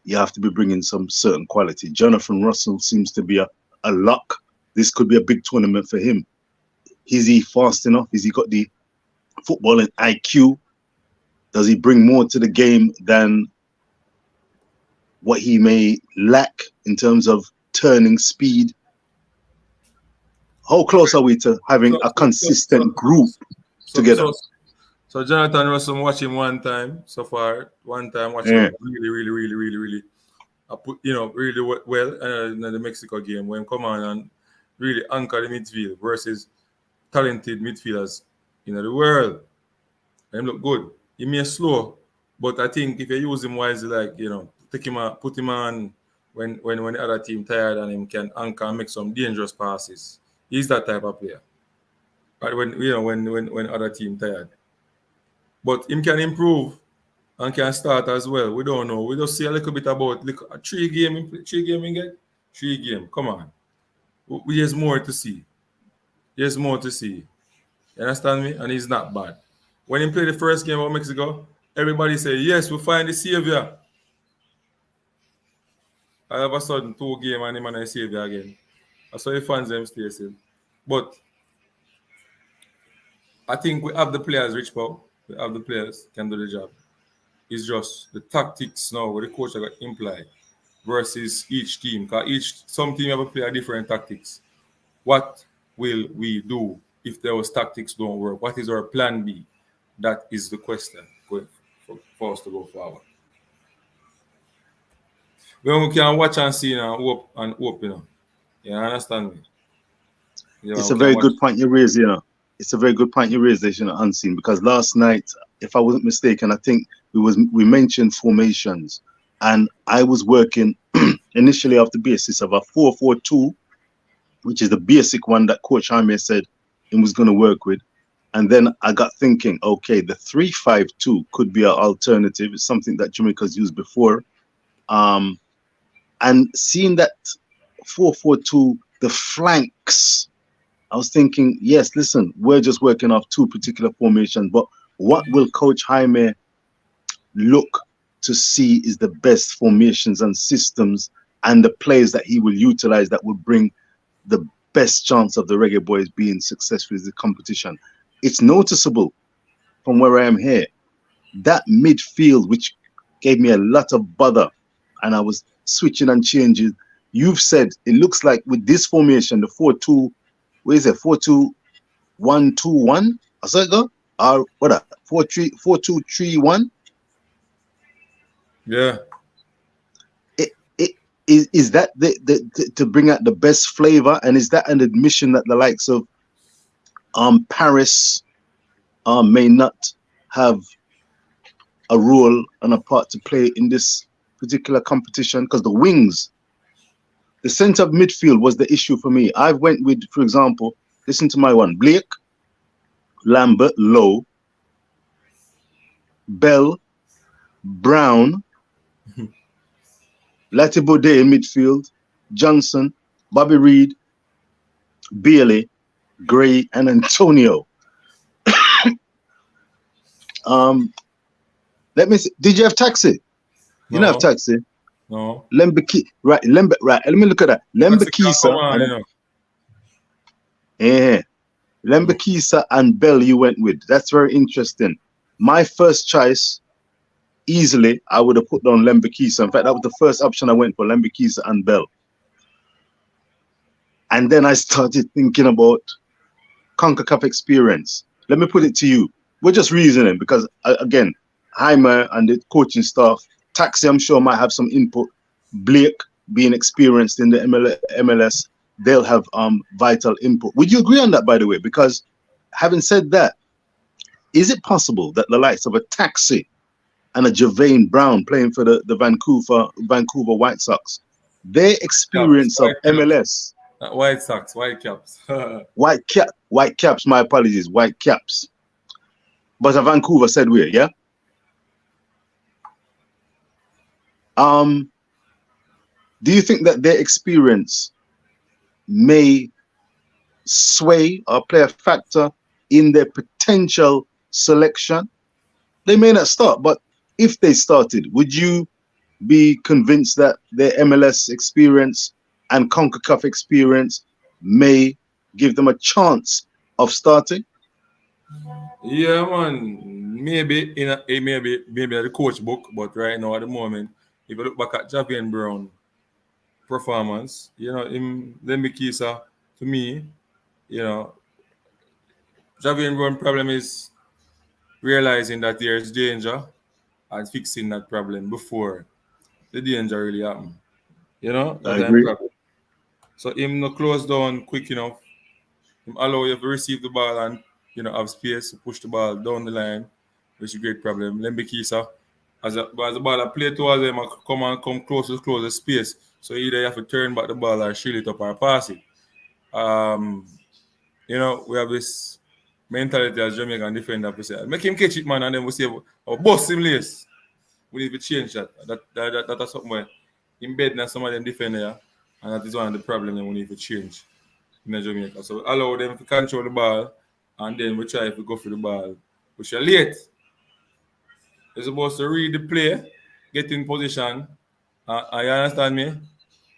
you have to be bringing some certain quality. Jonathan Russell seems to be a lock. This could be a big tournament for him. Is he fast enough? Has he got the footballing IQ? Does he bring more to the game than what he may lack in terms of turning speed? How close are we to having a consistent group together? So Jonathan Russell, watch him one time so far. One time, watch him really. I put really well in the Mexico game when come on and really anchor the midfield versus talented midfielders in the world. Them look good. He may slow, but I think if you use him wisely, like take him out, put him on when the other team tired and him can anchor and make some dangerous passes. He's that type of player. But when other team tired. But him can improve and can start as well. We don't know. We just see a little bit about a 3 game in get. 3 game. Come on. There's more to see. There's more to see. You understand me? And he's not bad. When he played the first game of Mexico, everybody say, yes, we find the savior. All of a sudden, 2 games and him and the savior again. I saw the fans them stay still. But I think we have the players, Rich Paul. We have the players can do the job. It's just the tactics now where the coach got implied versus each team. Because some team have a play different tactics. What will we do if those tactics don't work? What is our plan B? That is the question for us to go forward. When we can watch and see now, hope, You understand me? It's a very good point you raise, It's a very good point you raised, Unseen, because last night, if I wasn't mistaken, I think we mentioned formations, and I was working initially off the basis of a 4-4-2, which is the basic one that Coach Jaime said he was going to work with. And then I got thinking, okay, the 3-5-2 could be an alternative. It's something that Jamaica's used before. And seeing that 4-4-2, the flanks, I was thinking, yes, listen, we're just working off 2 particular formations, but what will Coach Jaime look to see is the best formations and systems and the players that he will utilize that will bring the best chance of the Reggae Boys being successful in the competition. It's noticeable from where I am here. That midfield, which gave me a lot of bother, and I was switching and changing. You've said it looks like with this formation, the 4-2, where is it? 4-2-1-2-1? I said go? Or what? 4-2-3-1? Yeah. Is that to bring out the best flavor, and is that an admission that the likes of Paris may not have a role and a part to play in this particular competition? Because the wings, the centre of midfield was the issue for me. I went with, for example, listen to my one: Blake, Lambert, Lowe, Bell, Brown, Latibode in midfield, Johnson, Bobby Reed, Bailey, Gray, and Antonio. Let me see. Did you have Taxi? You No. don't have Taxi. No. Right. Let me look at that. Lembekisa and Bell you went with. That's very interesting. My first choice, easily, I would have put down Lembekisa. In fact, that was the first option I went for, Lembekisa and Bell. And then I started thinking about CONCACAF experience. Let me put it to you. We're just reasoning because, again, Heimer and the coaching staff, Taxi, I'm sure, might have some input. Blake, being experienced in the MLS, they'll have vital input. Would you agree on that, by the way? Because having said that, is it possible that the likes of a Taxi and a Javane Brown playing for the Vancouver White Sox, their experience of MLS, White Sox, White Caps. White Caps, my apologies, White Caps. But a Vancouver said we're, yeah? Do you think that their experience may sway or play a factor in their potential selection? They may not start, but if they started, would you be convinced that their MLS experience and CONCACAF experience may give them a chance of starting? Yeah, man. Maybe maybe the coach book, but right now at the moment, if you look back at Javier Brown performance, you know, him Lembekisa, to me, you know, Javier Brown problem is realizing that there's danger and fixing that problem before the danger really happen. You know, I that's a agree. problem. So him no close down quick enough. Him allow you to receive the ball and, you know, have space to push the ball down the line, which is a great problem. Lembekisa, as the ball play towards them and come close to the space. So either you have to turn back the ball or shield it up or pass it. You know, we have this mentality as Jamaican defender. We say, make him catch it, man, and then we say, oh, bust him lace. We need to change that. That's something where embed some of them defender, and that is one of the problems we need to change in Jamaica. So allow them to control the ball, and then we try to go for the ball. Which are late. You're supposed to read the play, get in position, and you understand me,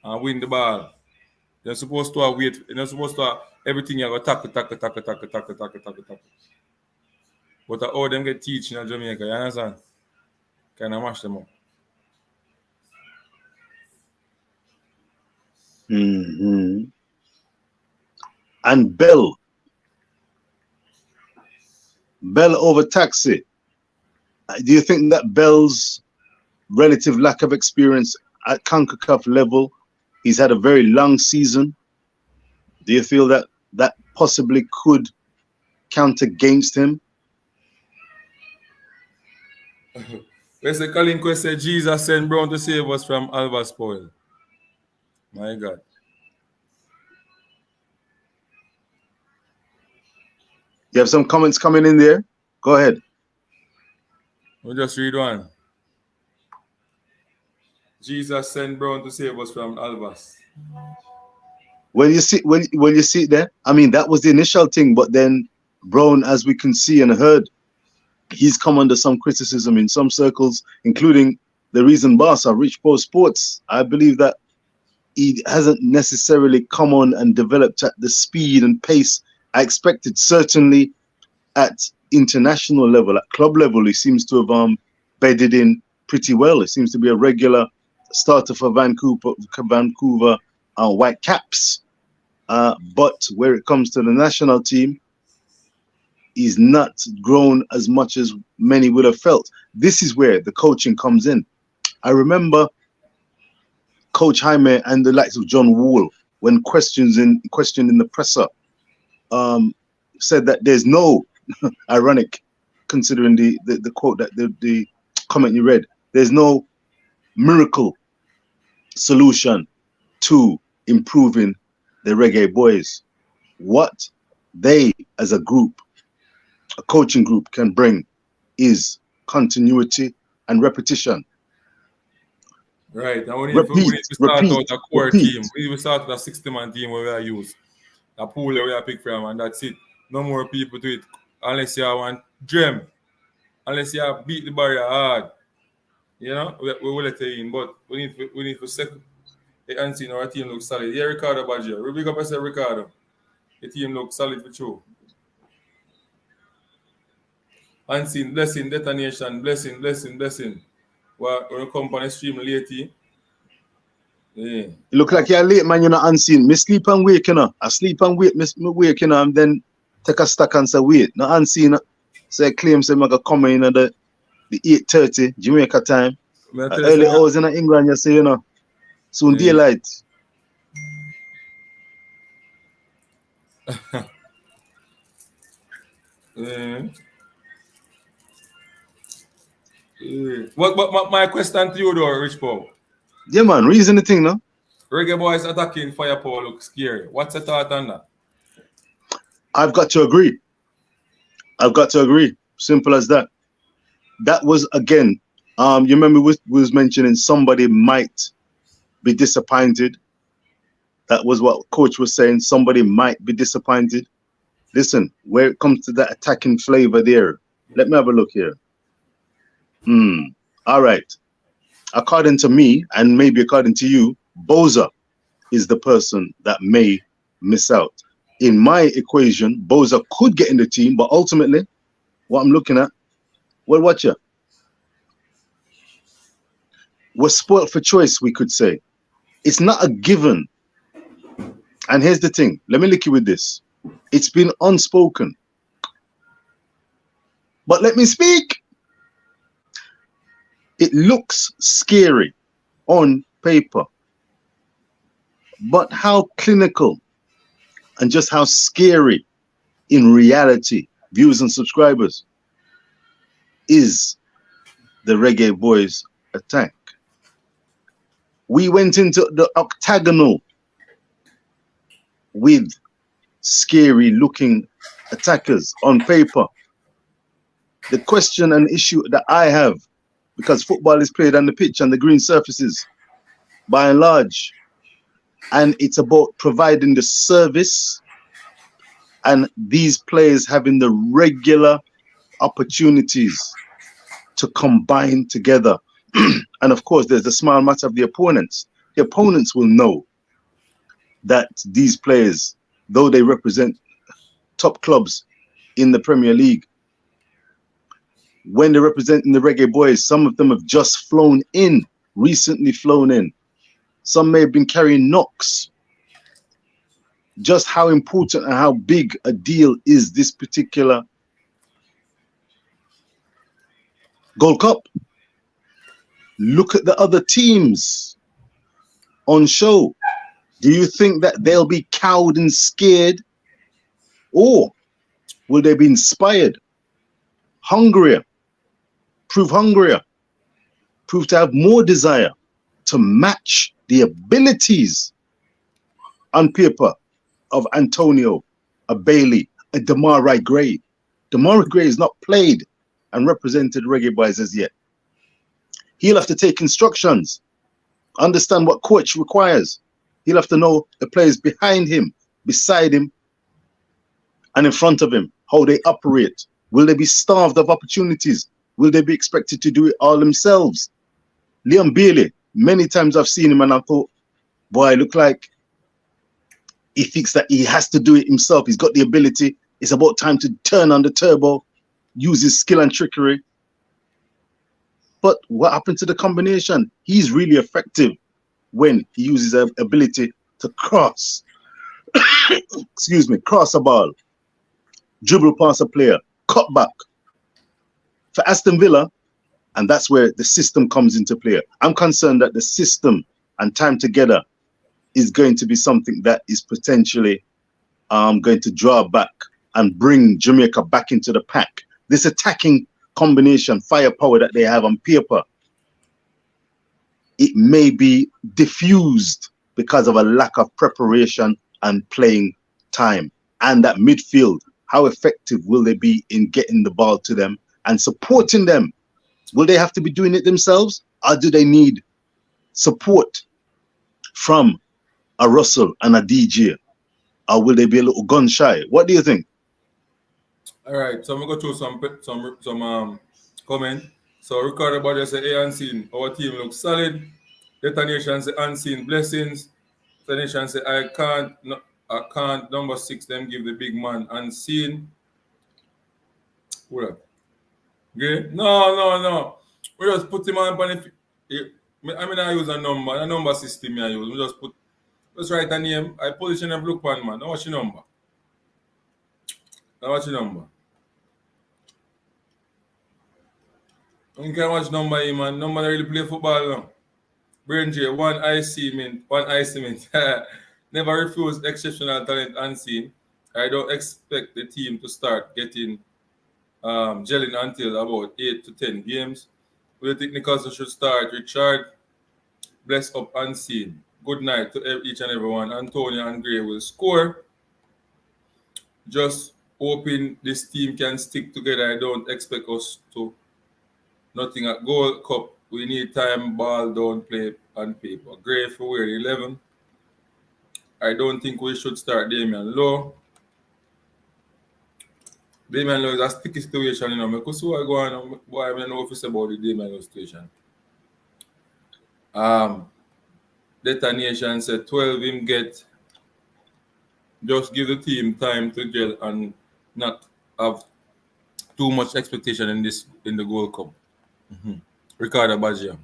and win the ball. You're supposed to wait. You're not supposed to have everything you got tackle. But how them get teaching in Jamaica, you understand? Kind of mash them up. Mm-hmm. And Bell over Taxi. Do you think that Bell's relative lack of experience at CONCACAF level, he's had a very long season? Do you feel that that possibly could count against him? Wesley Kalinko said Jesus sent Brown to save us from Alva spoil. My God. You have some comments coming in there? Go ahead. We'll just read one. Jesus sent Brown to save us from Alvas. When you see it there, I mean, that was the initial thing, but then Brown, as we can see and heard, he's come under some criticism in some circles, including the reason boss of Rich Post Sports. I believe that he hasn't necessarily come on and developed at the speed and pace I expected. Certainly at international level, at club level, he seems to have bedded in pretty well. It seems to be a regular starter for Vancouver Whitecaps. But where it comes to the national team, he's not grown as much as many would have felt. This is where the coaching comes in. I remember Coach Jaime and the likes of John Wall, when questioned in the presser, said that there's no ironic, considering the quote that the comment you read, there's no miracle solution to improving the Reggae Boys. What they as a group, a coaching group, can bring is continuity and repetition. Right. And we need to start out a core team. We need to start with a 60-man team where we use a pool where we pick from, and that's it. No more people to it unless you want dream, unless you beat the barrier hard. You know, we will let you in, but we need to set the unseen. Our team looks solid. Yeah, Ricardo Badger. We big up and say Ricardo. The team looks solid for sure. Unseen, blessing, detonation, blessing. Well, when you come on the stream late, yeah. You look like you're late, man. You're not unseen. Me sleep and wake, you know. I sleep and wake, me wake, you know, and then take a stack and say, wait, not unseen. So I claim, say, I'm going to come in at the 8:30 Jamaica time. Early hours in England, you say, you know. Soon daylight. What my question to you though, Rich Paul? Yeah, man, reason the thing, no? Reggae Boys attacking firepower looks scary. What's your thought on that? I've got to agree. Simple as that. That was, again, you remember we was mentioning somebody might be disappointed. That was what coach was saying. Somebody might be disappointed. Listen, where it comes to that attacking flavor there, let me have a look here. All right. According to me, and maybe according to you, Boza is the person that may miss out. In my equation, Boza could get in the team, but ultimately, what I'm looking at, well, watch ya. We're spoiled for choice, we could say. It's not a given. And here's the thing. Let me lick you with this. It's been unspoken. But let me speak. It looks scary on paper. But how clinical and just how scary in reality, viewers and subscribers, is the Reggae Boys attack? We went into the octagonal with scary looking attackers on paper. The question and issue that I have, because football is played on the pitch and the green surfaces by and large, and it's about providing the service and these players having the regular opportunities to combine together. And of course, there's the small matter of the opponents. The opponents will know that these players, though they represent top clubs in the Premier League, when they're representing the Reggae Boys, some of them have just recently flown in. Some may have been carrying knocks. Just how important and how big a deal is this particular Gold Cup? Look at the other teams on show. Do you think that they'll be cowed and scared? Or will they be inspired, hungrier, prove to have more desire to match the abilities on paper of Antonio, a Bailey, a Damari Gray? Damari Gray is not played and represented Reggae Boys as yet. He'll have to take instructions, understand what coach requires. He'll have to know the players behind him, beside him, and in front of him, how they operate. Will they be starved of opportunities? Will they be expected to do it all themselves? Liam Bailey, many times I've seen him and I thought, Boy, look like he thinks that he has to do it himself. He's got the ability. It's about time to turn on the turbo, use his skill and trickery. But what happened to the combination? He's really effective when he uses his ability to cross, cross a ball, dribble past a player, cut back. For Aston Villa, and that's where the system comes into play. I'm concerned that the system and time together is going to be something that is potentially going to draw back and bring Jamaica back into the pack. This attacking combination, firepower that they have on paper, it may be diffused because of a lack of preparation and playing time. And that midfield, how effective will they be in getting the ball to them and supporting them? Will they have to be doing it themselves, or do they need support from a Russell and a DJ, or will they be a little gun shy? What do you think? All right, so I'm gonna go through some comment. So Ricardo Body say, "Hey, unseen, our team looks solid." Detonation say, "Unseen blessings." Detonation say, I can't. Number 6, them give the big man unseen. What up? Okay? No. We just put him on. I use a number system. I use. We just write a name. I position and look one man. Now what's your number? You can watch number here, man. Number that really play football now. Brain J, one eye cement. Never refuse exceptional talent unseen. I don't expect the team to start getting gelling until about 8 to 10 games. We think Nicholson should start. Richard, bless up unseen. Good night to each and everyone. Antonio and Gray will score. Just hoping this team can stick together. I don't expect us to nothing at Gold Cup. We need time, ball, don't play on paper. Gray for we're 11. I don't think we should start Damian Lowe. Damian Lowe is a sticky situation, you know. Because what go on, boy, I don't know if it's about the Damian Lowe situation. Detonation said 12 him get. Just give the team time to gel and not have too much expectation in the Gold Cup. Ricardo Baggio.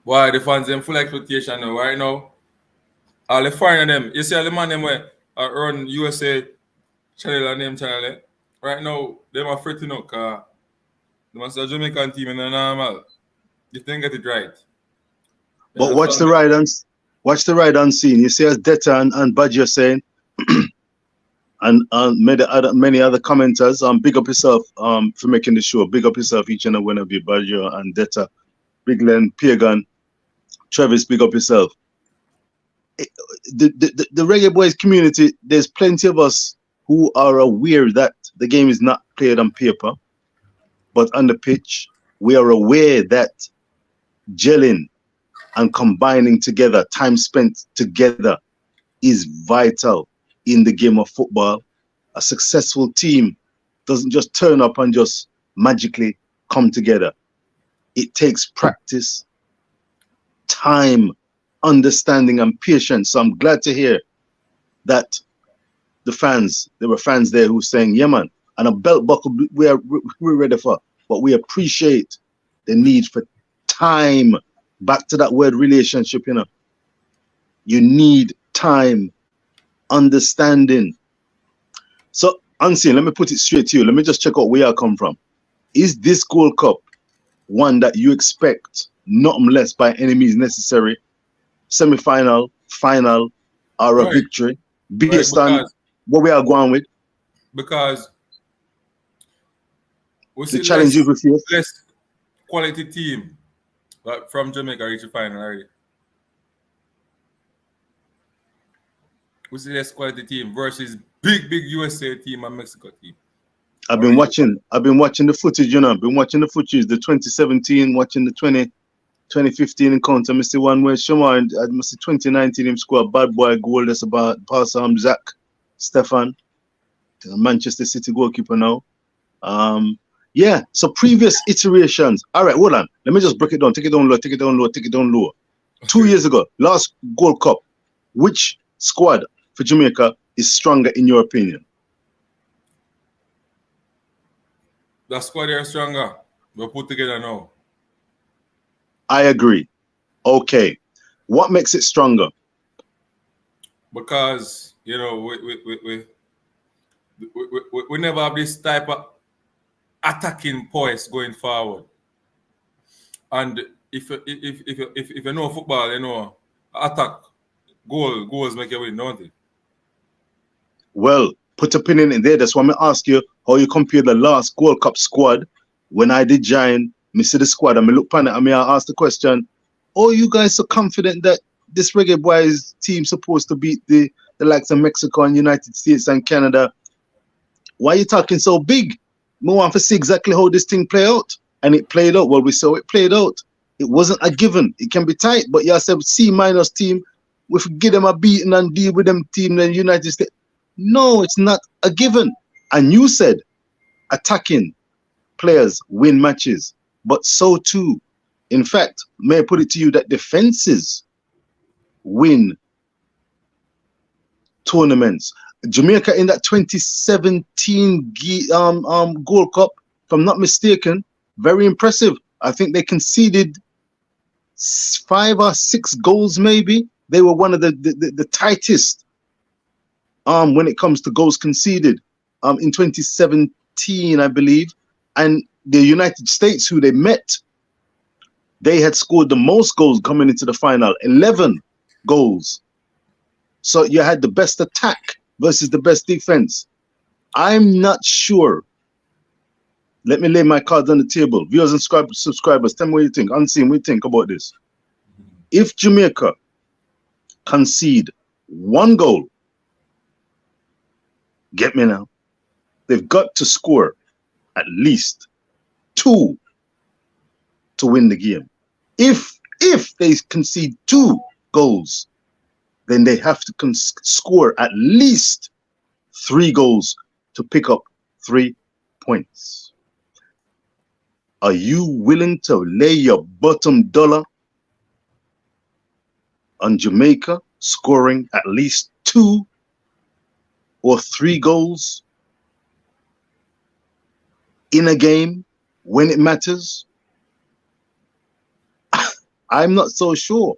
Why the fans in full expectation now, right now? All the foreign them. You see all the man them where run USA channel and name channel. Eh? Right now, them are afraid to know because the master Jamaican team in the normal. You didn't get it right. But watch the ride unseen. You see as Detta and Baggio saying, and many other commenters, big up yourself for making the show. Big up yourself, each and every one of you, Baggio and Detta, Big Len, Pagan, Travis, big up yourself. The Reggae Boys community, there's plenty of us who are aware that the game is not played on paper, but on the pitch, we are aware that gelling and combining together, time spent together is vital in the game of football. A successful team doesn't just turn up and just magically come together. It takes practice, time, understanding, and patience. So I'm glad to hear that there were fans there who were saying, yeah, man, and a belt buckle we're ready for, but we appreciate the need for time. Back to that word relationship, you know. You need time, understanding. So, Unseen, let me put it straight to you. Let me just check out where I come from. Is this Gold Cup one that you expect, nothing less by any means necessary, semi-final, final, or a victory, based on what we are going with? Because we see the challenge you refuse. Less quality team from Jamaica reach the final already. We see less quality team versus big USA team and Mexico team. I've been watching the footage, you know. I've been watching the footage, the 2017, watching the 2015 encounter. I see one where Shema, and I must see 2019 him score a bad boy goal. That's about pass Zach Stefan, Manchester City goalkeeper now. Yeah, so previous iterations. All right, hold on. Let me just break it down. Take it down low. 2 years ago, last Gold Cup, which squad for Jamaica is stronger in your opinion? The squad are stronger. We're put together now. I agree. Okay. What makes it stronger? Because, we never have this type of attacking poise going forward. And if you know football, attack, goals make you win, don't it? Well, put a pin in it there. That's why I'm ask you how you compare the last Gold Cup squad. When I did join, me see the squad and me look pan it and me I ask the question, oh, you guys so confident that this Reggae Boys team supposed to beat the likes of Mexico and United States and Canada? Why are you talking so big? Me want to see exactly how this thing play out. And it played out. Well, we saw it played out. It wasn't a given. It can be tight, but you said C- team, we give them a beating and deal with them team in the United States. No, it's not a given. And you said attacking players win matches, but so too, in fact, may I put it to you that defenses win tournaments. Jamaica in that 2017 Gold Cup, if I'm not mistaken, very impressive. I think they conceded 5 or 6 goals, maybe. They were one of the tightest when it comes to goals conceded in 2017, I believe. And the United States, who they met, they had scored the most goals coming into the final, 11 goals. So you had the best attack versus the best defense. I'm not sure. Let me lay my cards on the table. Viewers and subscribers, tell me what you think. Unseen, what you think about this. If Jamaica concede 1 goal, get me now, they've got to score at least 2 to win the game. If they concede 2 goals, then they have to score at least 3 goals to pick up 3 points. Are you willing to lay your bottom dollar on Jamaica scoring at least 2 or 3 goals in a game when it matters? I'm not so sure.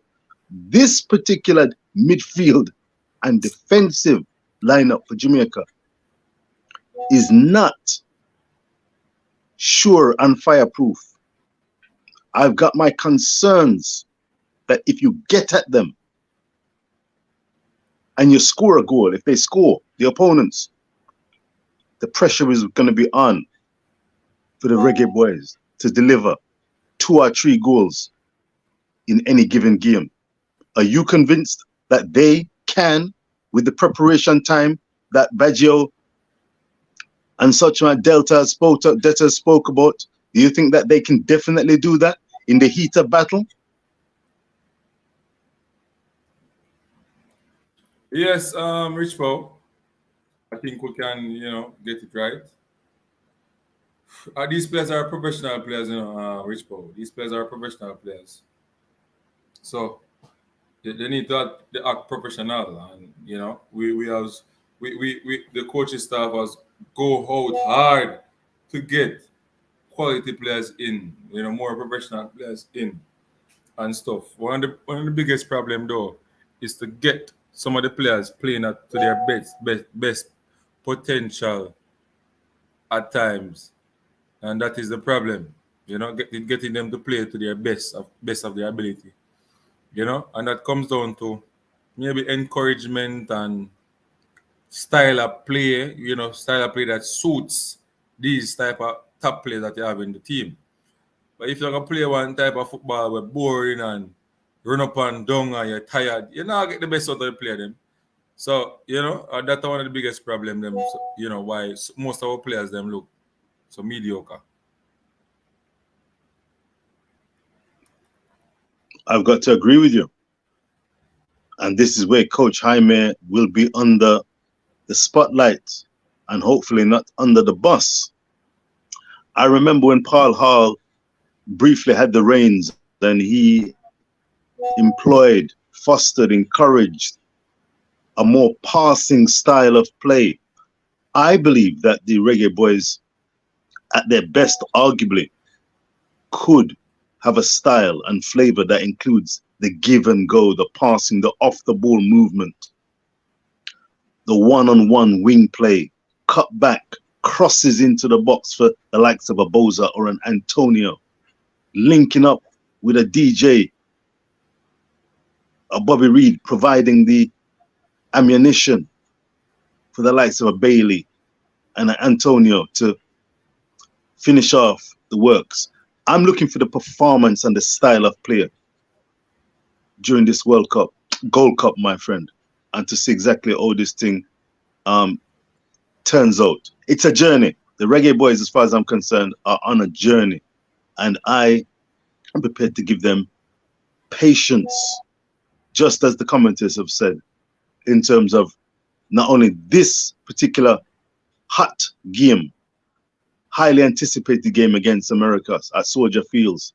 This particular midfield and defensive lineup for Jamaica is not sure and fireproof. I've got my concerns that if you get at them and you score a goal, if they score, the opponents, the pressure is going to be on for the Reggae Boys to deliver 2 or 3 goals in any given game. Are you convinced that they can, with the preparation time that Baggio and such like Delta spoke about? Do you think that they can definitely do that in the heat of battle? Yes, Rich Paul. I think we can, get it right. These players are professional players, Rich Paul. These players are professional players. So they need to act professional, and we the coaching staff has go out hard to get quality players in, more professional players in and stuff. One of the biggest problem though is to get some of the players playing to their best potential at times, and that is the problem. Getting them to play to their best of their ability. And that comes down to maybe encouragement and style of play that suits these type of top players that you have in the team. But if you're gonna play one type of football where boring and run up and down and you're tired, you're not get the best out of the player them. So, that's one of the biggest problem them, why most of our players them look so mediocre. I've got to agree with you. And this is where Coach Jaime will be under the spotlight and hopefully not under the bus. I remember when Paul Hall briefly had the reins and he employed, fostered, encouraged a more passing style of play. I believe that the Reggae Boys, at their best, arguably, could have a style and flavor that includes the give and go, the passing, the off the ball movement, the one-on-one wing play, cut back, crosses into the box for the likes of a Boza or an Antonio, linking up with a DJ, a Bobby Reed, providing the ammunition for the likes of a Bailey and an Antonio to finish off the works. I'm looking for the performance and the style of player during this World Cup, Gold Cup, my friend, and to see exactly how this thing turns out. It's a journey. The Reggae Boys, as far as I'm concerned, are on a journey, and I am prepared to give them patience, just as the commenters have said, in terms of not only this particular hot game, highly anticipated game against America at Soldier Fields,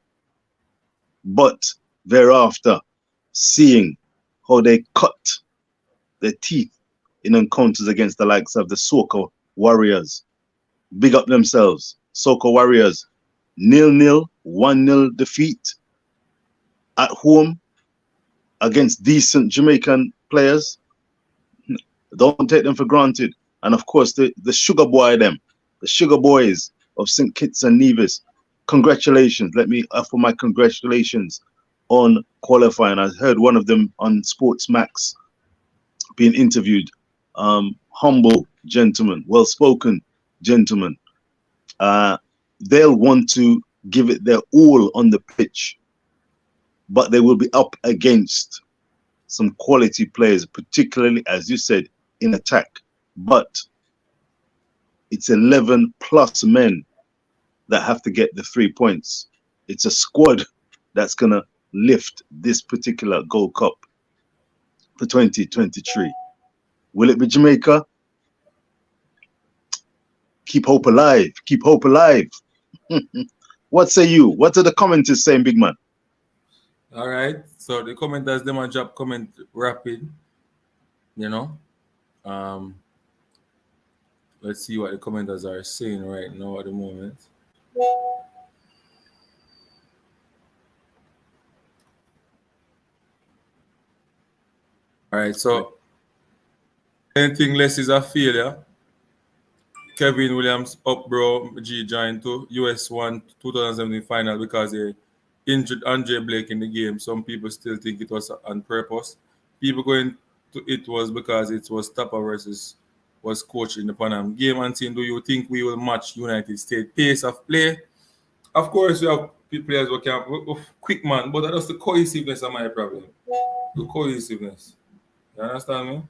but thereafter seeing how they cut their teeth in encounters against the likes of the Soca Warriors. Big up themselves, Soca Warriors. 0-0, 1-0 defeat at home against decent Jamaican players. Don't take them for granted. And of course, the sugar boy them, the sugar boys of St. Kitts and Nevis. Congratulations. Let me offer my congratulations on qualifying. I heard one of them on Sports Max being interviewed. Humble gentleman, well-spoken gentleman. They'll want to give it their all on the pitch, but they will be up against some quality players, particularly, as you said, in attack. But it's 11 plus men that have to get the 3 points. It's a squad that's going to lift this particular Gold Cup for 2023. Will it be Jamaica? Keep hope alive. Keep hope alive. What say you? What are the commenters saying, big man? All right. So the commenters, them a drop comment rapid. You know. Let's see what the commenters are saying right now at the moment. All right. So anything less is a failure. Kevin Williams up, bro. G joined to US won 2017 final because they injured Andre Blake in the game. Some people still think it was on purpose. People going to it was because it was Tapa versus was coach in the Panam game. And saying, do you think we will match United States pace of play? Of course, we have players who can quick man, but that's the cohesiveness of my problem. The cohesiveness. You understand me?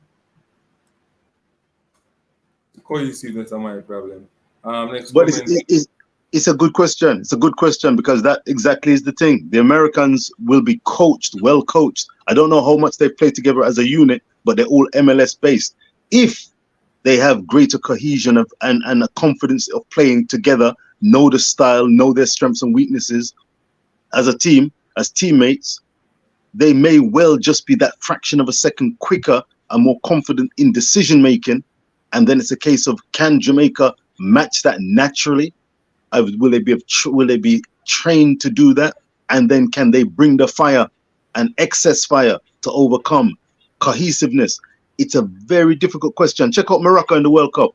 Cohesiveness are my problem. Next But comment. it's a good question. It's a good question because that exactly is the thing. The Americans will be coached, well coached. I don't know how much they play together as a unit, but they're all MLS based. If they have greater cohesion and a confidence of playing together, know the style, know their strengths and weaknesses as a team, as teammates, they may well just be that fraction of a second quicker and more confident in decision making. And then it's a case of, can Jamaica match that naturally? Will they be trained to do that? And then can they bring the fire and excess fire to overcome cohesiveness? It's a very difficult question. Check out Morocco in the World Cup.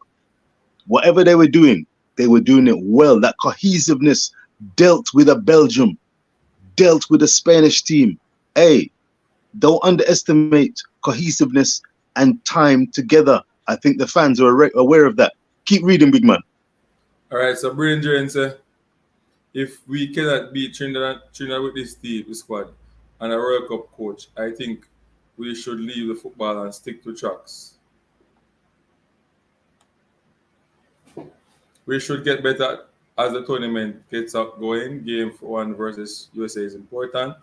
Whatever they were doing it well. That cohesiveness dealt with a Belgium, dealt with a Spanish team. Hey, don't underestimate cohesiveness and time together. I think the fans are aware of that. Keep reading, big man. All right, so Brain Drain say, if we cannot beat Trinidad with this team, squad, and a World Cup coach, I think we should leave the football and stick to tracks. We should get better as the tournament gets up going. Game 1 versus USA is important.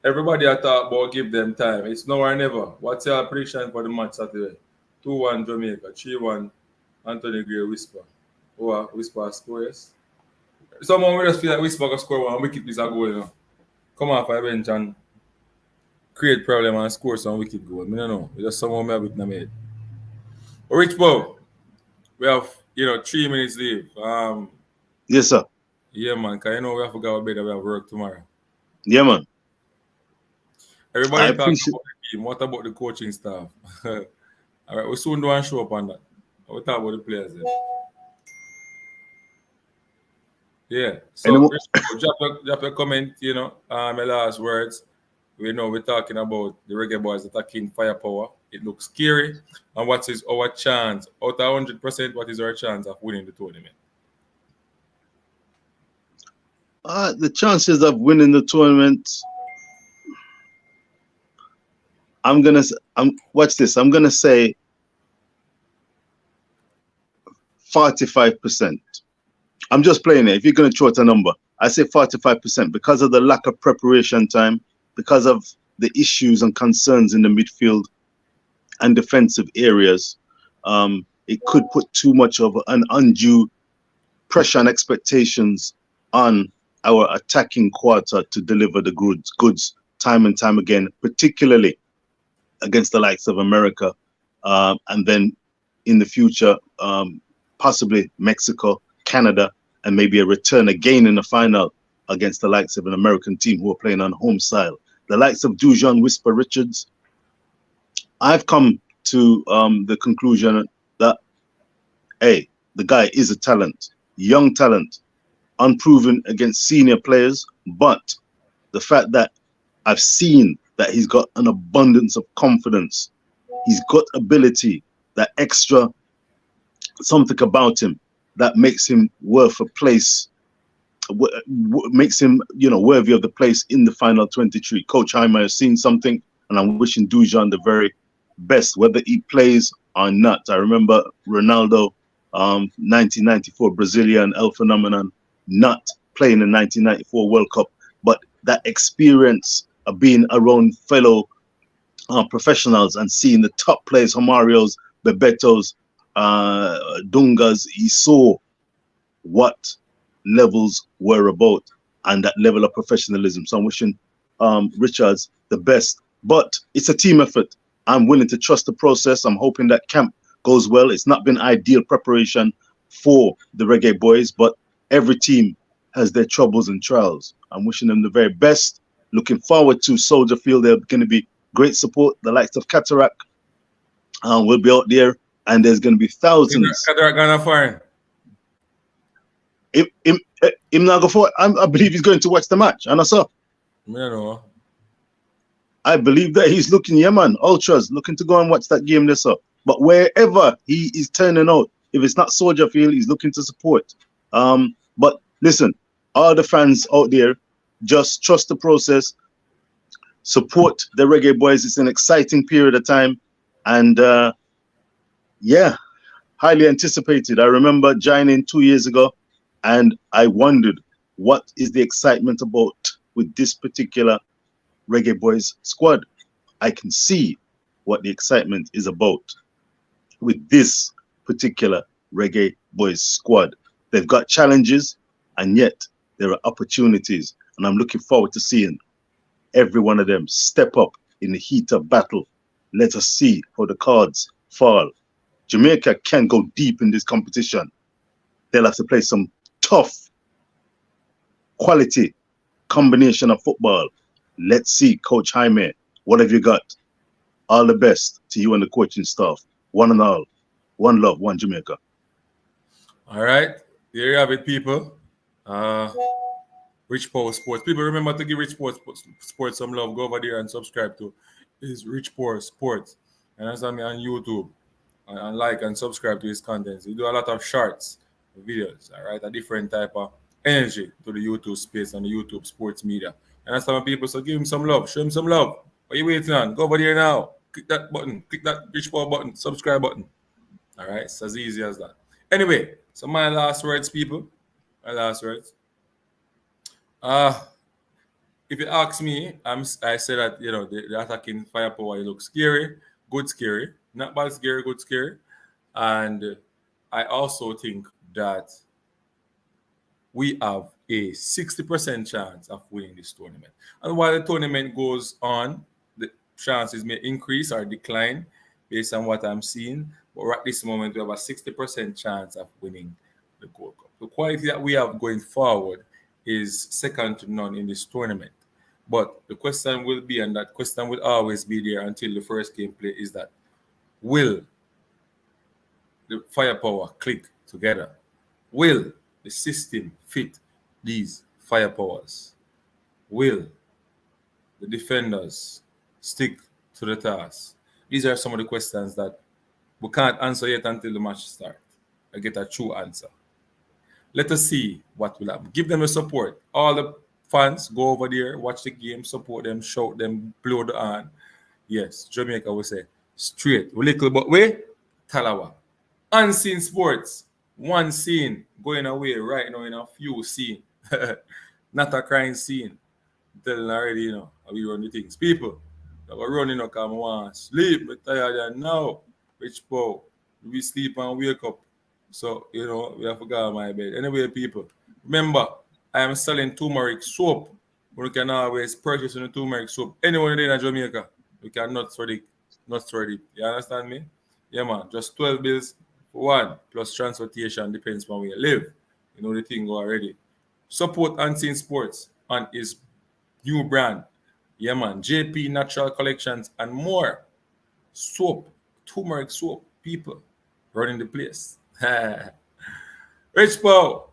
Everybody I talk about give them time. It's now or never. What's your prediction for the match Saturday? 2-1 Jamaica, 3-1 Anthony Gray Whisper. Oh, Whisper scores. Someone will just feel like Whisper can score one. Wicked is a goal, you know. Come off a bench and create problem and score some wicked goal. I don't know. It's just someone me have it in my head. But Rich Bow, we have 3 minutes leave. Yes, sir. Yeah, man. Cause we have to go to bed. We have work tomorrow. Yeah, man. I Everybody talking appreciate. about the team. What about the coaching staff? All right, we soon do one show up on that. We talk about the players then. Yeah. So, Anyone? Rich Bow, drop a comment. My last words. We know we're talking about the Reggae Boys attacking firepower. It looks scary. And what is our chance? Out of 100%, what is our chance of winning the tournament? The chances of winning the tournament. Watch this. I'm gonna say 45%. I'm just playing it. If you're gonna throw out a number, I say 45% because of the lack of preparation time, because of the issues and concerns in the midfield and defensive areas. It could put too much of an undue pressure and expectations on our attacking quarter to deliver the goods time and time again, particularly against the likes of America, and then in the future, possibly Mexico, Canada, and maybe a return again in the final against the likes of an American team who are playing on home soil. The likes of Dujon Whisper Richards. I've come to the conclusion that, hey, the guy is a talent, young talent, unproven against senior players, but the fact that I've seen that he's got an abundance of confidence, he's got ability, that extra something about him that makes him worth a place, makes him, worthy of the place in the final 23. Coach Jaime has seen something, and I'm wishing Dujon the very best, whether he plays or not. I remember Ronaldo, 1994 Brazilian El Phenomenon, not playing the 1994 World Cup, but that experience of being around fellow professionals and seeing the top players, Homarios, Bebetos, Dungas, he saw what levels were about and that level of professionalism. So I'm wishing Richards the best. But it's a team effort. I'm willing to trust the process. I'm hoping that camp goes well. It's not been ideal preparation for the Reggae Boys, but every team has their troubles and trials. I'm wishing them the very best. Looking forward to Soldier Field. They're going to be great support. The likes of Cataract will be out there, and there's going to be thousands. Cataract gonna foreign. Him not go for. I believe he's going to watch the match, and I saw. know. I believe that he's looking, yeah, man, ultras looking to go and watch that game this up. But wherever he is turning out, if it's not Soldier Field, he's looking to support. But listen, all the fans out there, just trust the process, support the Reggae Boys. It's an exciting period of time, and yeah, highly anticipated. I remember joining 2 years ago, and I wondered what is the excitement about with this particular Reggae Boys squad. I can see what the excitement is about with this particular Reggae Boys squad. They've got challenges, and yet there are opportunities, and I'm looking forward to seeing every one of them step up in the heat of battle. Let us see how the cards fall. Jamaica can go deep in this competition. They'll have to play some tough, quality combination of football. Let's see, Coach Jaime, what have you got? All the best to you and the coaching staff. One and all. One love, one Jamaica. All right. There you have it, people. Rich Power Sports. People, remember to give Rich Power Sports some love. Go over there and subscribe to his Rich Power Sports. And that's on me on YouTube. And like and subscribe to his contents. He do a lot of shorts, videos, all right? A different type of energy to the YouTube space and the YouTube sports media. And that's some people, so give him some love. Show him some love. What are you waiting on? Go over there now. Click that button. Click that Rich Power button. Subscribe button. All right? It's as easy as that. Anyway, so my last words, people. My last words. If you ask me, I say that the attacking firepower looks scary, good scary, not bad scary, good scary, and I also think that we have a 60% chance of winning this tournament. And while the tournament goes on, the chances may increase or decline based on what I'm seeing. But at this moment, we have a 60% chance of winning the Gold Cup. The quality that we have going forward is second to none in this tournament. But the question will be, and that question will always be there until the first game play, is that will the firepower click together? Will the system fit these firepowers? Will the defenders stick to the task? These are some of the questions that we can't answer yet until the match starts. I get a true answer. Let us see what will happen. Give them the support. All the fans go over there, watch the game, support them, shout them, blow the horn. Yes, Jamaica will say straight. We little but way, Talawa. Unseen sports. One scene going away right now in a few scene. Not a crime scene. I'm telling already, how we run the things. People, that were running up, come on, sleep, but tired and now. Rich Paul, we sleep and wake up. So, we have to go on my bed. Anyway, people, remember, I am selling turmeric soap. We can always purchase the turmeric soap. Anyone in Jamaica, we can not ready. You understand me? Yeah, man. Just 12 bills for one, plus transportation, depends on where you live. You know the thing already. Support Unseen Sports and his new brand. Yeah, man. JP Natural Collections and more. Soap, turmeric soap, people running the place. Rich Paul,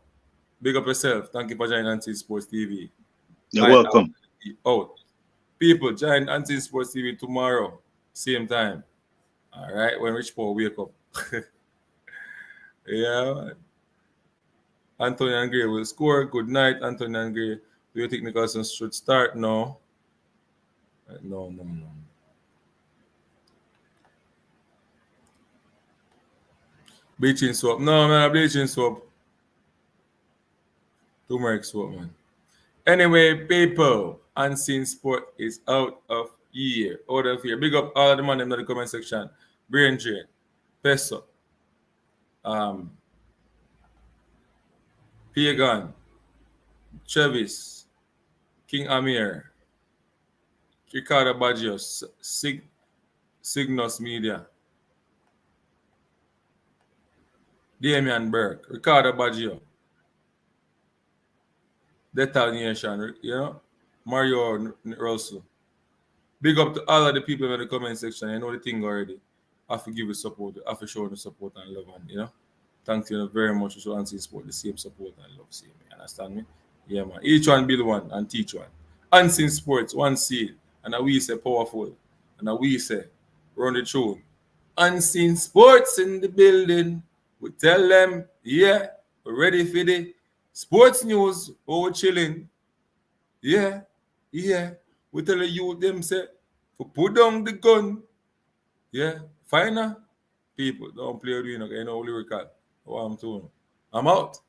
big up yourself. Thank you for joining Unseen Sports TV. You're welcome. Out. People, join Unseen Sports TV tomorrow, same time. All right, when Rich Paul wake up. Yeah, man. Anthony and Gray will score. Good night, Anthony and Gray. Do you think Nicholson should start? No. No. Bleaching soap. No, man, bleaching soap. Turmeric soap, man. Anyway, people, Unseen Sport is out of here. Out of here. Big up all of the man in the comment section. Brain Drain, Peso, Pagan, Travis, King Amir, Ricardo Bagios, Cygnus Media, Damian Burke, Ricardo Baggio, Detonation, Mario Russell. Big up to all of the people in the comment section. You know the thing already. I have to give you support. I have to show the support and love. And, thank you very much for Unseen Sport. The same support and love. See me. Understand me? Yeah, man. Each one build one and teach one. Unseen Sports, one seed. And we say powerful. And we say run the tune. Unseen Sports in the building. We tell them, yeah, we're ready for the sports news. Oh, we're chilling. Yeah. We tell the youth them say, for put down the gun. Yeah. Finer. People, don't play with you, lyrical. Oh, I'm out.